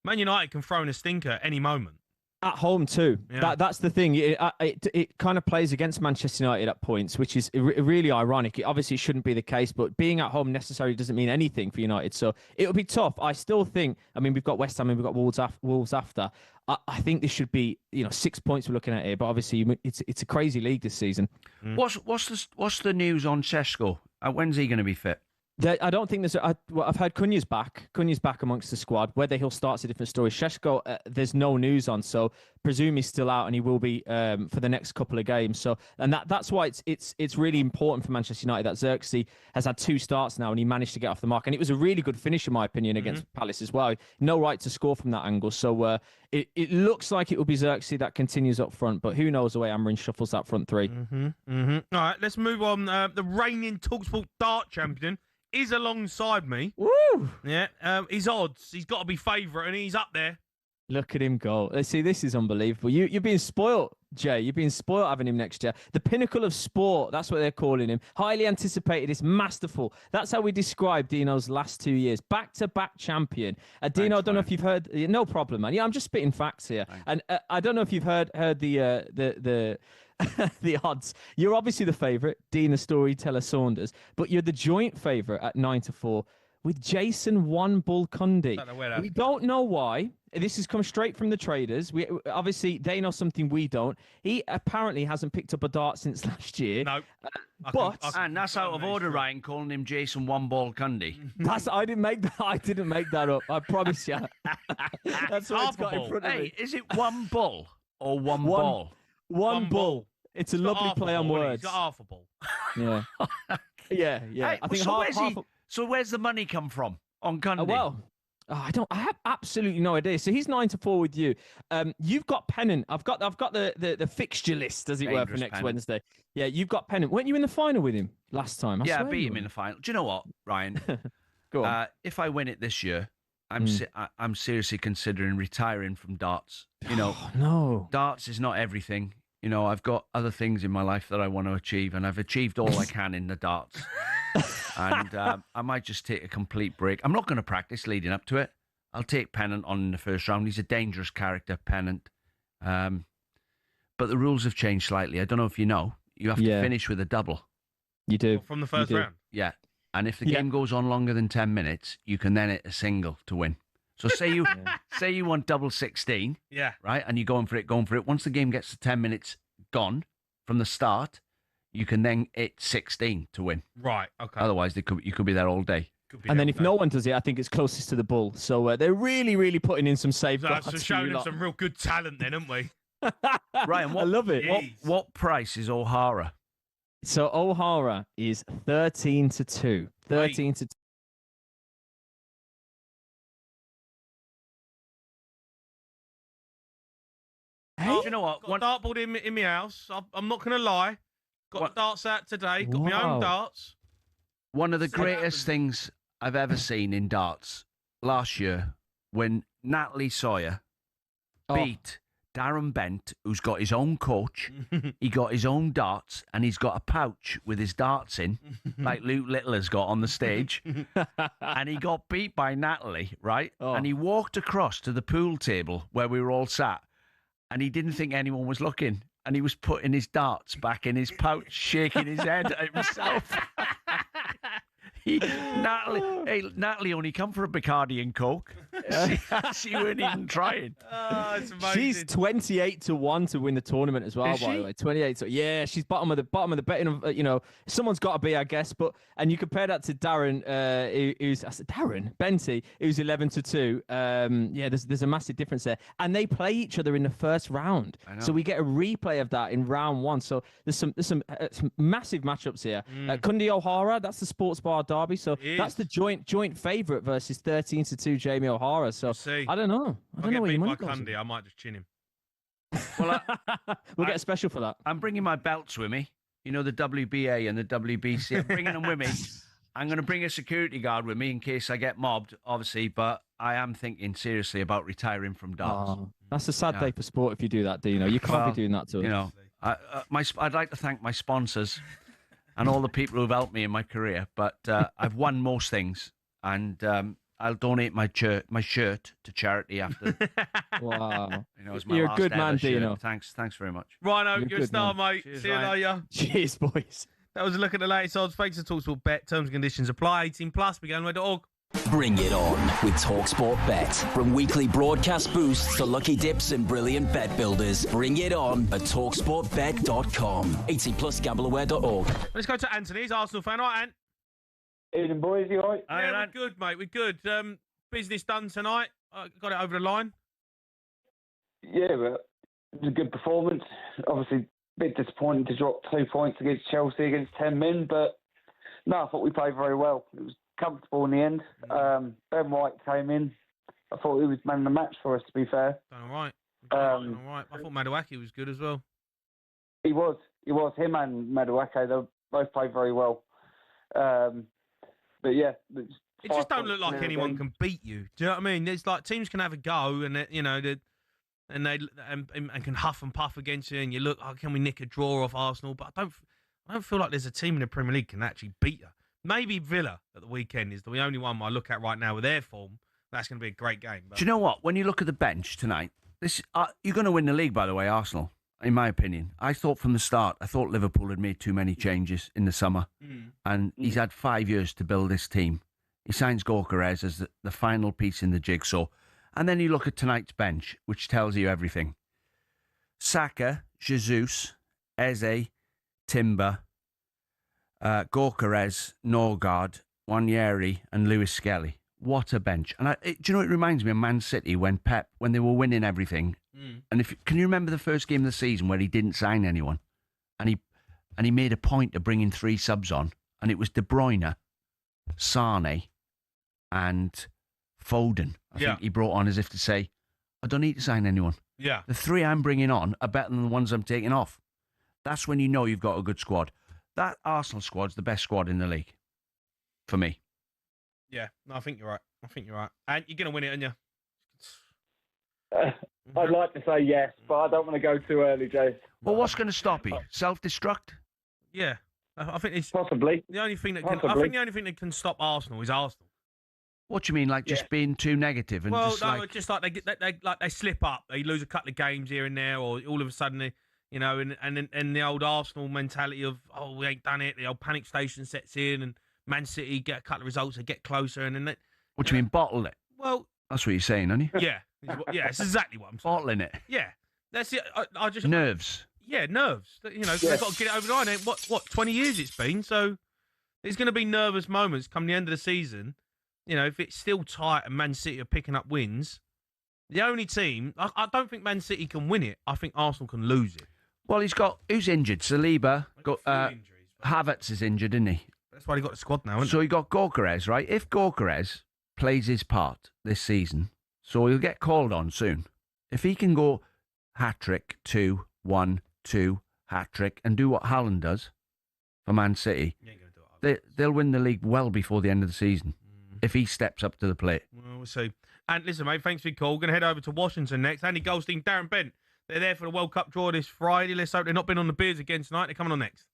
B: Man United can throw in a stinker at any moment.
W: At home too.
B: Yeah.
W: That's the thing. It kind of plays against Manchester United at points, which is really ironic. Obviously, it shouldn't be the case, but being at home necessarily doesn't mean anything for United. So it'll be tough. I still think. I mean, we've got West Ham and we've got Wolves after. I think this should be 6 points we're looking at here. But obviously, it's a crazy league this season.
C: What's the news on Šeško? When's he going to be fit?
W: I don't think there's. I've heard Cunya's back. Cunya's back amongst the squad. Whether he'll start's a different story. Šeško, there's no news on, so presume he's still out and he will be for the next couple of games. So, and that's why it's really important for Manchester United that Xerxes has had 2 starts now and he managed to get off the mark. And it was a really good finish, in my opinion, against Palace as well. No right to score from that angle. So it looks like it will be Xerxes that continues up front, but who knows the way Amarin shuffles that front 3.
B: All right, let's move on. The reigning talkSPORT dart champion is alongside me.
W: Woo!
B: Yeah, his odds. He's got to be favourite, and he's up there.
W: Look at him go. Let's see, this is unbelievable. You're being spoilt, Jay. You're being spoilt having him next year. The pinnacle of sport, that's what they're calling him. Highly anticipated. It's masterful. That's how we describe Dino's last 2 years. Back-to-back champion. Dino, I don't know if you've heard... No problem, man. Yeah, I'm just spitting facts here. Thanks. And I don't know if you've heard the the odds. You're obviously the favourite, Dina Storyteller Saunders, but you're the joint favourite at 9-4 with Jason One Bull Cundy. We don't know why. This has come straight from the traders. Obviously, they know something we don't. He apparently hasn't picked up a dart since last year.
B: No.
C: And that's out of order, Ryan, calling him Jason One Ball Cundy.
W: I didn't make that up. I promise you. That's what it's got in front of me.
C: Is it one bull or one ball?
W: One bull. It's a lovely play on words.
B: He's got half a ball.
W: Yeah. Yeah.
C: Hey,
W: I think
C: so where's the money come from on Cundy?
W: I have absolutely no idea. So he's 9-4 with you. You've got Pennant. I've got the fixture list, as it were, for next Wednesday. Yeah, you've got Pennant. Weren't you in the final with him last time?
C: I beat him in the final. Do you know what, Ryan?
W: Go on.
C: If I win it this year, I'm seriously considering retiring from darts.
W: No.
C: Darts is not everything. I've got other things in my life that I want to achieve, and I've achieved all I can in the darts. And I might just take a complete break. I'm not going to practice leading up to it. I'll take Pennant on in the first round. He's a dangerous character, Pennant. But the rules have changed slightly. I don't know if you know. You have to finish with a double.
W: You do.
B: From the first round?
C: Yeah. And if the game goes on longer than 10 minutes, you can then hit a single to win. So say you want double 16, right? And you're going for it. Once the game gets to 10 minutes gone from the start, you can then hit 16 to win.
B: Right, okay.
C: Otherwise, you could be there all day.
W: And then if no one does it, I think it's closest to the bull. So they're really, really putting in some safeguards.
B: So showing them some real good talent then, haven't we?
C: Ryan,
W: I love it.
C: What price is O'Hara?
W: So O'Hara is 13-2. 13-2.
B: Hey, you know what? Got a dartboard in my house. I'm not going to lie. Got the darts out today. Got my own darts.
C: One of the greatest things I've ever seen in darts last year when Natalie Sawyer beat Darren Bent, who's got his own coach, he got his own darts, and he's got a pouch with his darts in, like Luke Little has got on the stage. And he got beat by Natalie, right? And he walked across to the pool table where we were all sat, and he didn't think anyone was looking. And he was putting his darts back in his pouch, shaking his head at himself. Natalie only come for a Bacardi and Coke. She weren't even trying.
B: Oh, it's amazing.
W: She's 28-1 to win the tournament as well.
C: Is
W: by
C: she?
W: the way, 28. Yeah, she's bottom of the betting. You know, someone's got to be, I guess. And you compare that to Darren, who's Darren Benty, who's 11-2. Yeah, there's a massive difference there, and they play each other in the first round. So we get a replay of that in round 1. So there's some massive matchups here. Cundy O'Hara, that's the Sports Bar derby. So that's the joint favourite versus 13-2 Jamie O'Hara. So I don't know. I don't know where your money goes.
B: Cundy, I might just chin him.
C: Well,
W: we'll get a special for that.
C: I'm bringing my belts with me. You know, the WBA and the WBC. I'm bringing them with me. I'm going to bring a security guard with me in case I get mobbed, obviously. But I am thinking seriously about retiring from darts.
W: That's a sad day for sport if you do that, Dino. You can't be doing that to us.
C: You know, I'd like to thank my sponsors and all the people who've helped me in my career. But I've won most things, and I'll donate my shirt to charity after.
W: Wow.
C: You know, it's my
W: You're a
C: last
W: good man,
C: ever shirt.
W: Dino.
C: Thanks very much.
B: Rhino,
W: You're
B: you're a
W: good,
B: star,
W: man.
B: mate.
C: Cheers,
B: See you
C: Ryan.
B: later.
W: Cheers, boys.
B: That was a look at the latest odds. Thanks to talkSPORT Bet. Terms and conditions apply. 18+. Beganway.org.
V: Bring it on with talkSPORT Bet. From weekly broadcast boosts to lucky dips and brilliant bet builders. Bring it on at talksportbet.com. 18+ gambleaware.org.
B: Let's go to Anthony. He's Arsenal fan. All right, Ant.
K: Evening, boys. You all right?
B: Yeah, we're good, mate. We're good. Business done tonight. Got it over the line.
E: Yeah, but it was a good performance. Obviously, a bit disappointing to drop 2 points against Chelsea against 10 men, but no, I thought we played very well. It was comfortable in the end. Ben White came in. I thought he was man of the match for us, to be fair.
B: Done all right. Done all right. I thought Madueke was good as well.
E: He was. Him and Madueke, they both played very well. But yeah.
B: It just don't look like anyone can beat you. Do you know what I mean? It's like teams can have a go, and they can huff and puff against you, and you look, can we nick a draw off Arsenal? But I don't feel like there's a team in the Premier League can actually beat you. Maybe Villa at the weekend is the only one I look at right now with their form. That's going to be a great game. But...
C: Do you know what? When you look at the bench tonight, you're going to win the league, by the way, Arsenal, in my opinion. I thought from the start, Liverpool had made too many changes in the summer, and he's had 5 years to build this team. He signs Goldstein as the final piece in the jigsaw. And then you look at tonight's bench, which tells you everything. Saka, Jesus, Eze, Timber, Goldstein, Norgard, Wanyeri, and Lewis Skelly. What a bench. And do you know, it reminds me of Man City when they were winning everything. And can you remember the first game of the season where he didn't sign anyone? And he made a point of bringing 3 subs on. And it was De Bruyne, Sane, and Foden. I think he brought on as if to say, I don't need to sign anyone.
B: Yeah.
C: The 3 I'm bringing on are better than the ones I'm taking off. That's when you know you've got a good squad. That Arsenal squad's the best squad in the league, for me.
B: Yeah, no, I think you're right. And you're going to win it, aren't you?
E: I'd like to say yes, but I don't want to go too early, Jay.
C: Well, what's going to stop you? Self-destruct?
B: Yeah. I think it's
E: possibly
B: the only thing that can. I think the only thing that can stop Arsenal is Arsenal.
C: What do you mean, like just being too negative and
B: just like they slip up, they lose a couple of games here and there, or all of a sudden, and the old Arsenal mentality of we ain't done it. The old panic station sets in, and Man City get a couple of results, they get closer, and then
C: What do you mean, bottle it?
B: Well,
C: that's what you're saying, aren't you?
B: Yeah, it's exactly what I'm saying.
C: Bottling it.
B: Yeah, that's it. I just
C: nerves.
B: Yeah, nerves. They've got to get it over the line. What 20 years it's been, so there's going to be nervous moments come the end of the season. If it's still tight and Man City are picking up wins, the only team I don't think Man City can win it. I think Arsenal can lose it.
C: Well, who's injured? Saliba. Havertz is injured, isn't he?
B: That's why he got the squad now.
C: So he got Goldstein, right? If Goldstein plays his part this season, so he'll get called on soon. If he can go hat-trick, 2-1, 2, hat-trick, and do what Haaland does for Man City, they'll win the league well before the end of the season. if he steps up to the plate.
B: Well, we'll see. And listen, mate, thanks for your call. We're going to head over to Washington next. Andy Goldstein, Darren Bent. They're there for the World Cup draw this Friday. Let's hope they've not been on the beers again tonight. They're coming on next.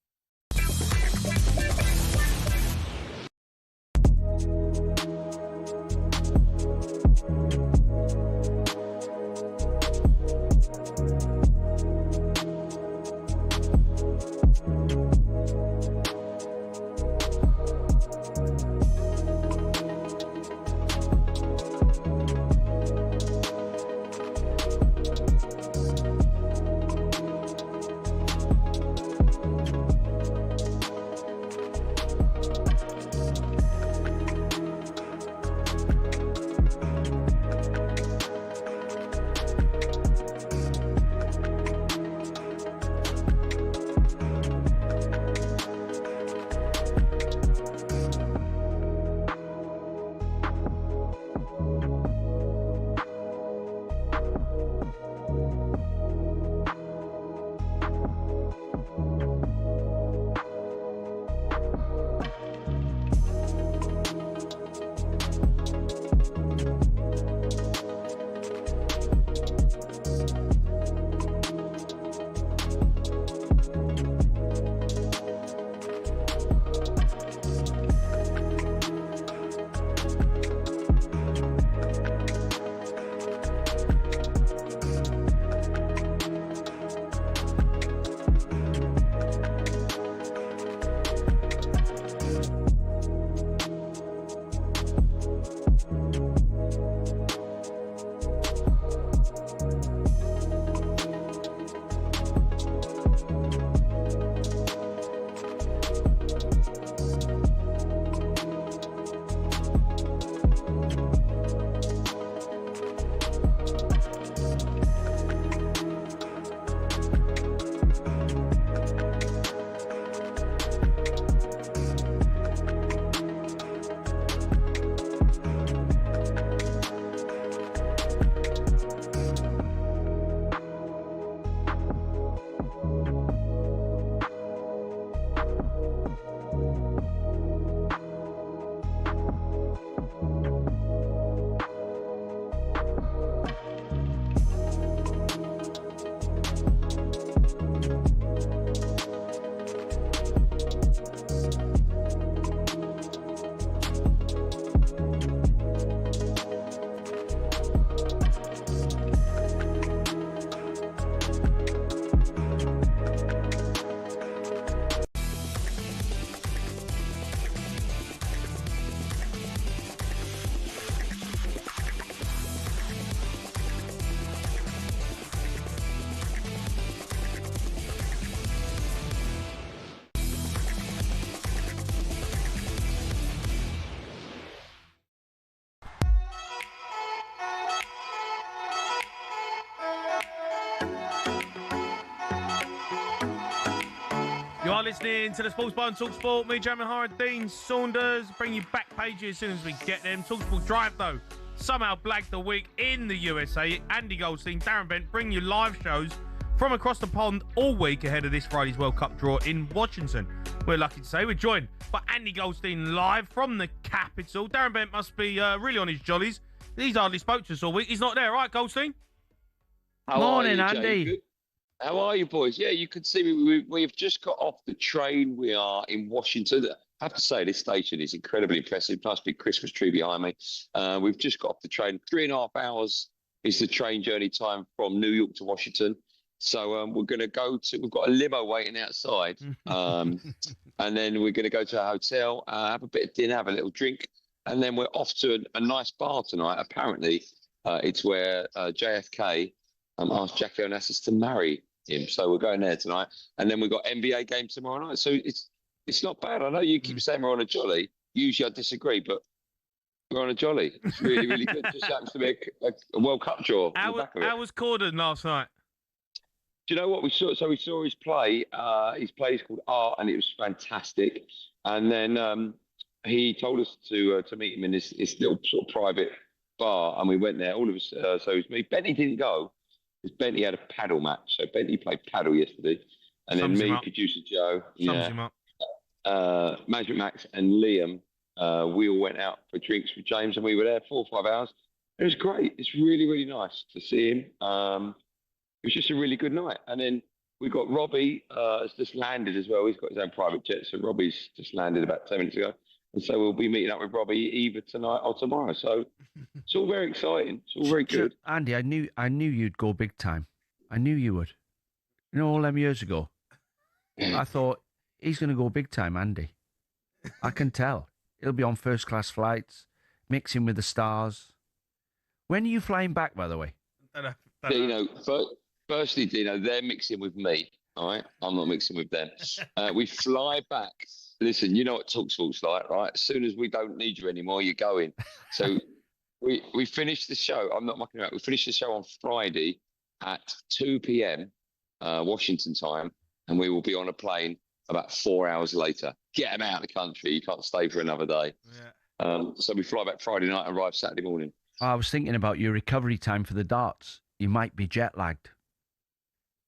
B: You are listening to the Sports Bar and talkSPORT. Me, Jamie O'Hara, Dean Saunders. Bring you back pages as soon as we get them. talkSPORT Drive, though, somehow blagged the week in the USA. Andy Goldstein, Darren Bent, bring you live shows from across the pond all week ahead of this Friday's World Cup draw in Washington. We're lucky to say we're joined by Andy Goldstein live from the capital. Darren Bent must be really on his jollies. He's hardly spoke to us all week. He's not there, right, Goldstein?
C: Morning,
F: How are you,
C: Andy.
F: Good. How are you, boys? Yeah, you can see we've just got off the train. We are in Washington. I have to say, this station is incredibly impressive. Nice big Christmas tree behind me. We've just got off the train. 3.5 hours is the train journey time from New York to Washington. So we're going to go to, we've got a limo waiting outside. And then we're going to go to a hotel, have a bit of dinner, have a little drink. And then we're off to a nice bar tonight. Apparently, it's where JFK asked Jackie Onassis to marry him. So we're going there tonight. And then we've got NBA game tomorrow night. So it's not bad. I know you keep saying we're on a jolly. Usually I disagree, but we're on a jolly. It's really, really good. Just happens to be a World Cup draw.
B: How was Corden last night?
F: Do you know what we saw? So we saw his play. His play is called Art, and it was fantastic. And then he told us to meet him in this little sort of private bar, and we went there. All of us. So it was me. Benny didn't go because Benny had a paddle match. So Benny played paddle yesterday, and then me, producer Joe, Management Max, and Liam We all went out for drinks with James, and we were there 4 or 5 hours. It was great. It's really, really nice to see him. It was just a really good night. And then we got Robbie has just landed as well. He's got his own private jet, so Robbie's just landed about 10 minutes ago. And so we'll be meeting up with Robbie either tonight or tomorrow. So it's all very exciting. It's all very good.
C: Andy, I knew you'd go big time. I knew you would. You know, all them years ago, I thought, he's going to go big time, Andy. I can tell. He'll be on first-class flights, mixing with the stars. When are you flying back, by the way?
F: Dino, firstly, Dino, they're mixing with me, all right? I'm not mixing with them. We fly back. Listen, you know what talkSPORT's like, right? As soon as we don't need you anymore, you're going. So we finished the show. I'm not mucking around. We finished the show on Friday at 2 p.m. Washington time, and we will be on a plane about 4 hours later. Get them out of the country. You can't stay for another day. Yeah. So we fly back Friday night and arrive Saturday morning.
C: I was thinking about your recovery time for the darts. You might be jet lagged.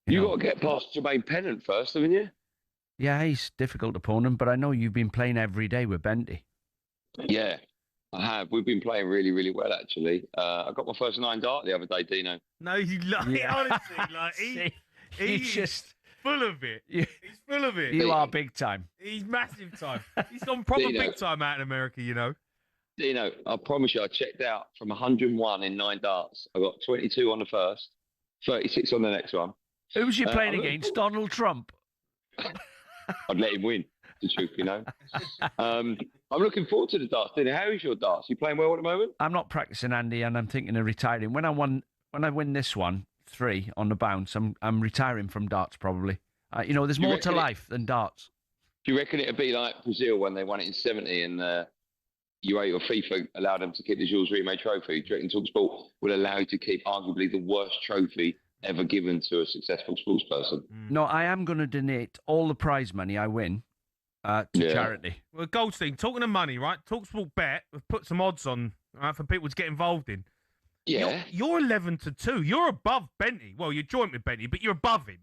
F: You got to get past Jermaine Pennant first, haven't you?
C: Yeah, he's a difficult opponent, but I know you've been playing every day with Benty.
F: Yeah, I have. We've been playing really, really well, actually. I got my first 9 dart the other day, Dino.
B: No, you honestly, like he's just full of it. He's full of it.
C: You are big time.
B: He's massive time. He's gone proper big time out in America, you know.
F: Dino, I promise you, I checked out from 101 in 9 darts. I got 22 on the first, 36 on the next one.
C: Who was you playing against? Donald Trump?
F: I'd let him win, the truth, you know. I'm looking forward to the darts, Dino. How is your darts? You playing well at the moment?
C: I'm not practicing, Andy, and I'm thinking of retiring. When I win this one, 3 on the bounce, I'm retiring from darts probably. You know, there's more to life than darts.
F: Do you reckon it'd be like Brazil when they won it in 70 and UEFA or FIFA allowed them to keep the Jules Rimet trophy? Do you reckon talkSPORT would allow you to keep arguably the worst trophy ever given to a successful sports person?
C: No, I am going to donate all the prize money I win to charity.
B: Well, Goldstein, talking of money, right? talkSPORT Bet, we've put some odds on for people to get involved in.
F: Yeah.
B: You're 11-2. You're above Benty. Well, you're joint with Benty, but you're above him.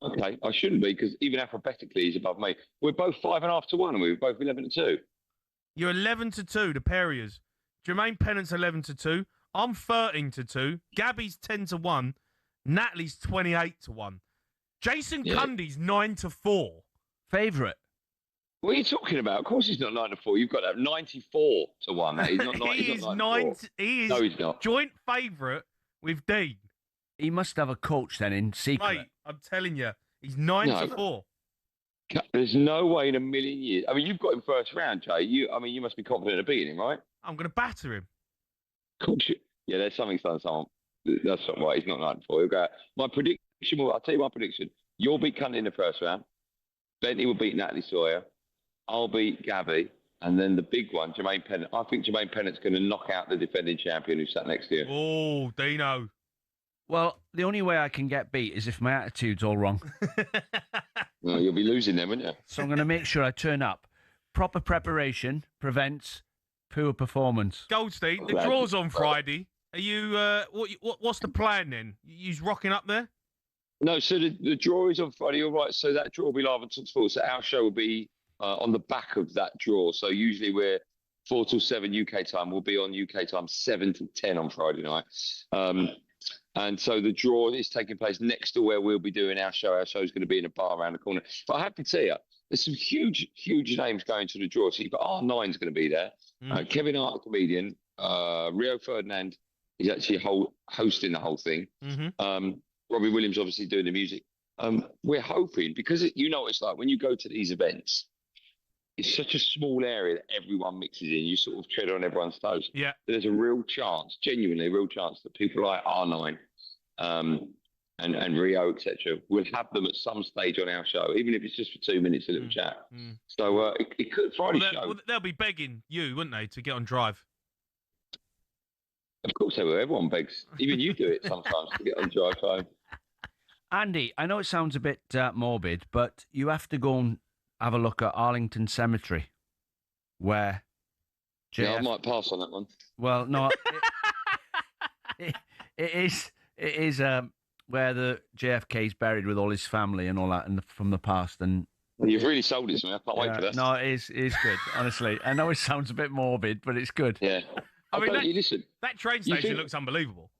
F: Okay, I shouldn't be because even alphabetically he's above me. We're both 5.5 to 1, and we're both 11-2.
B: You're 11-2, the pair of yous. Jermaine Pennant's 11-2. I'm 13-2. Gabby's 10-1. Natalie's 28-1. Jason Cundy's 9-4.
C: Favourite.
F: What are you talking about? Of course he's not 9-4. You've got that 94 to 1. He's not 9.
B: He is
F: no, he's not.
B: Joint favourite with Dean.
C: He must have a coach then in secret.
B: Mate, I'm telling you, he's 9-4.
F: There's no way in a million years. I mean, you've got him first round, Jay. You must be confident of beating him, right?
B: I'm going to batter him.
F: Yeah, there's something's done. That's not right. He's not 9-4. He'll go. My prediction. I'll tell you my prediction. You'll beat Cundy in the first round. Benty will beat Natalie Sawyer. I'll beat Gabby. And then the big one, Jermaine Pennant. I think Jermaine Pennant's going to knock out the defending champion who sat next to you.
B: Oh, Dino.
C: Well, the only way I can get beat is if my attitude's all wrong.
F: Well, you'll be losing them, won't you?
C: So I'm going to make sure I turn up. Proper preparation prevents poor performance.
B: Goldstein, the draw's on Friday. Are you? What's the plan then? You's rocking up there?
F: No, so the draw is on Friday. All right, so that draw will be live on talkSPORT. So our show will be on the back of that draw. So usually we're 4 till 7 UK time. We'll be on UK time 7 till 10 on Friday night. And so the draw is taking place next to where we'll be doing our show. Our show is going to be in a bar around the corner. But I have to tell you, there's some huge names going to the draw. So you've got R9's going to be there. Kevin Hart, the comedian. Rio Ferdinand is actually hosting the whole thing. Robbie Williams obviously doing the music. We're hoping, because you know what it's like when you go to these events, it's such a small area that everyone mixes in. You sort of tread on everyone's toes.
B: Yeah.
F: There's a real chance, genuinely a real chance, that people like R9 and Rio, etc., will have them at some stage on our show, even if it's just for 2 minutes, a little chat. So it could Friday show.
B: Well, they'll be begging you, wouldn't they, to get on Drive?
F: Of course they will. Everyone begs. Even you do it sometimes to get on Drive home.
C: Andy, I know it sounds a bit morbid, but you have to go and have a look at Arlington Cemetery, where
F: Yeah, I might pass on that one.
C: Well, no, it is where the JFK is buried with all his family and all that, and from the past. And
F: You've really sold it to me. I can't wait for that.
C: No, it is good, honestly. I know it sounds a bit morbid, but it's good.
F: Yeah.
B: I mean,
F: listen.
B: That train
F: You
B: station
F: think-
B: looks unbelievable.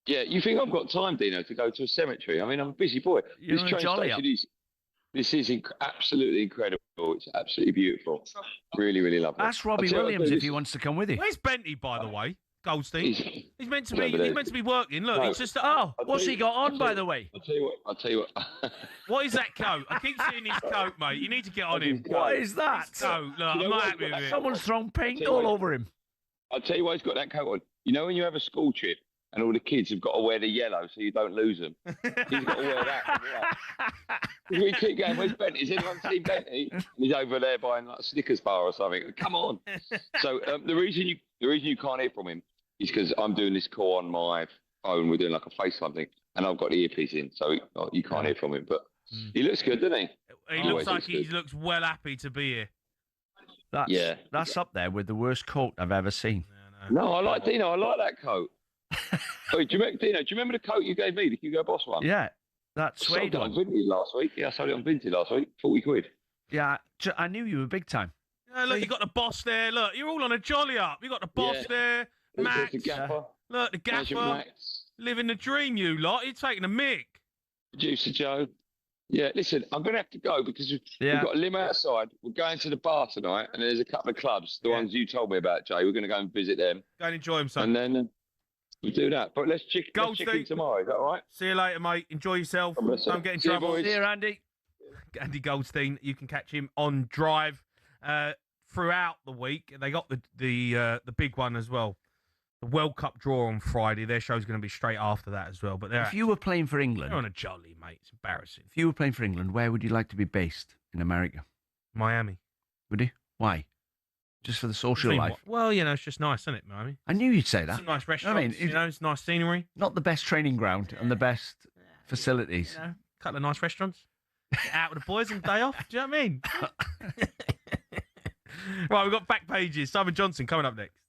F: Yeah, you think I've got time, Dino, to go to a cemetery? I mean, I'm a busy boy.
C: You're
F: This
C: a
F: train
C: jolly
F: station is absolutely incredible. It's absolutely beautiful. Really, really lovely.
C: Ask Robbie
F: I'll tell you what,
C: Williams if he
F: listen.
C: wants to come with you.
B: Where's Bentley, by the way? Goldstein. He's meant to be.
F: over there.
B: He's meant to be working. Look,
F: No.
B: it's just.
C: What's he got on, by the way?
F: I'll tell you what.
B: What is that coat? I keep seeing his coat, mate. You need to get on him.
C: What is that?
B: His coat. Look,
F: You know
B: I'm not
F: what?
B: happy with it.
C: Someone's thrown paint
F: I'll tell you
C: all
F: what.
C: over him.
F: I'll tell you why he's got that coat on. You know when you have a school trip and all the kids have got to wear the yellow so you don't lose them? He's got to wear that. We keep going, where's Bentley? Has anyone seen Bentley? And he's over there buying like a Snickers bar or something. Come on. So the reason you can't hear from him is because I'm doing this call on my phone. We're doing like a FaceTime thing, and I've got the earpiece in, so you can't hear from him. But he looks good, doesn't he?
B: He looks like he looks well happy to be here.
C: That's up there with the worst coat I've ever seen.
F: No, I like Dino. I like that coat. Wait, Dino, do you remember the coat you gave me, the Hugo Boss one?
C: Yeah, that
F: I sold
C: suede
F: it on
C: one.
F: Vinted last week. Yeah, I sold it on Vinted last week. 40 quid.
C: Yeah, I knew you were big time.
B: Yeah, look, you got the boss there. Look, you're all on a jolly up. You got the boss
F: Yeah.
B: there. Max.
F: The gaffer.
B: Look, the
F: There's your
B: gaffer.
F: Max.
B: Living the dream, you lot. You're taking a mick.
F: Producer Joe. Yeah, listen, I'm going to have to go because we've got a limo outside. We're going to the bar tonight, and there's a couple of clubs, the ones you told me about, Jay. We're going to go and visit them.
B: Go and enjoy him, son.
F: And then we'll do that. But let's check in tomorrow. Is that all right?
B: See you later, mate. Enjoy yourself.
F: God bless you.
B: Don't get in
F: See you,
B: trouble.
F: boys.
C: See you, Andy.
B: Andy Goldstein. You can catch him on Drive throughout the week. They got the big one as well. The World Cup draw on Friday. Their show's going to be straight after that as well. But
C: If you were playing for England,
B: they're on a jolly, mate. It's embarrassing.
C: if you were playing for England, where would you like to be based in America?
B: Miami.
C: Would you? Why? Just for the social life?
B: Well, it's just nice, isn't it, Miami?
C: I knew you'd say that.
B: Some nice restaurants. It's nice scenery.
C: Not the best training ground and the best facilities.
B: A couple of nice restaurants. Get out with the boys on the day off. Do you know what I mean? Right, we've got back pages. Simon Johnson coming up next.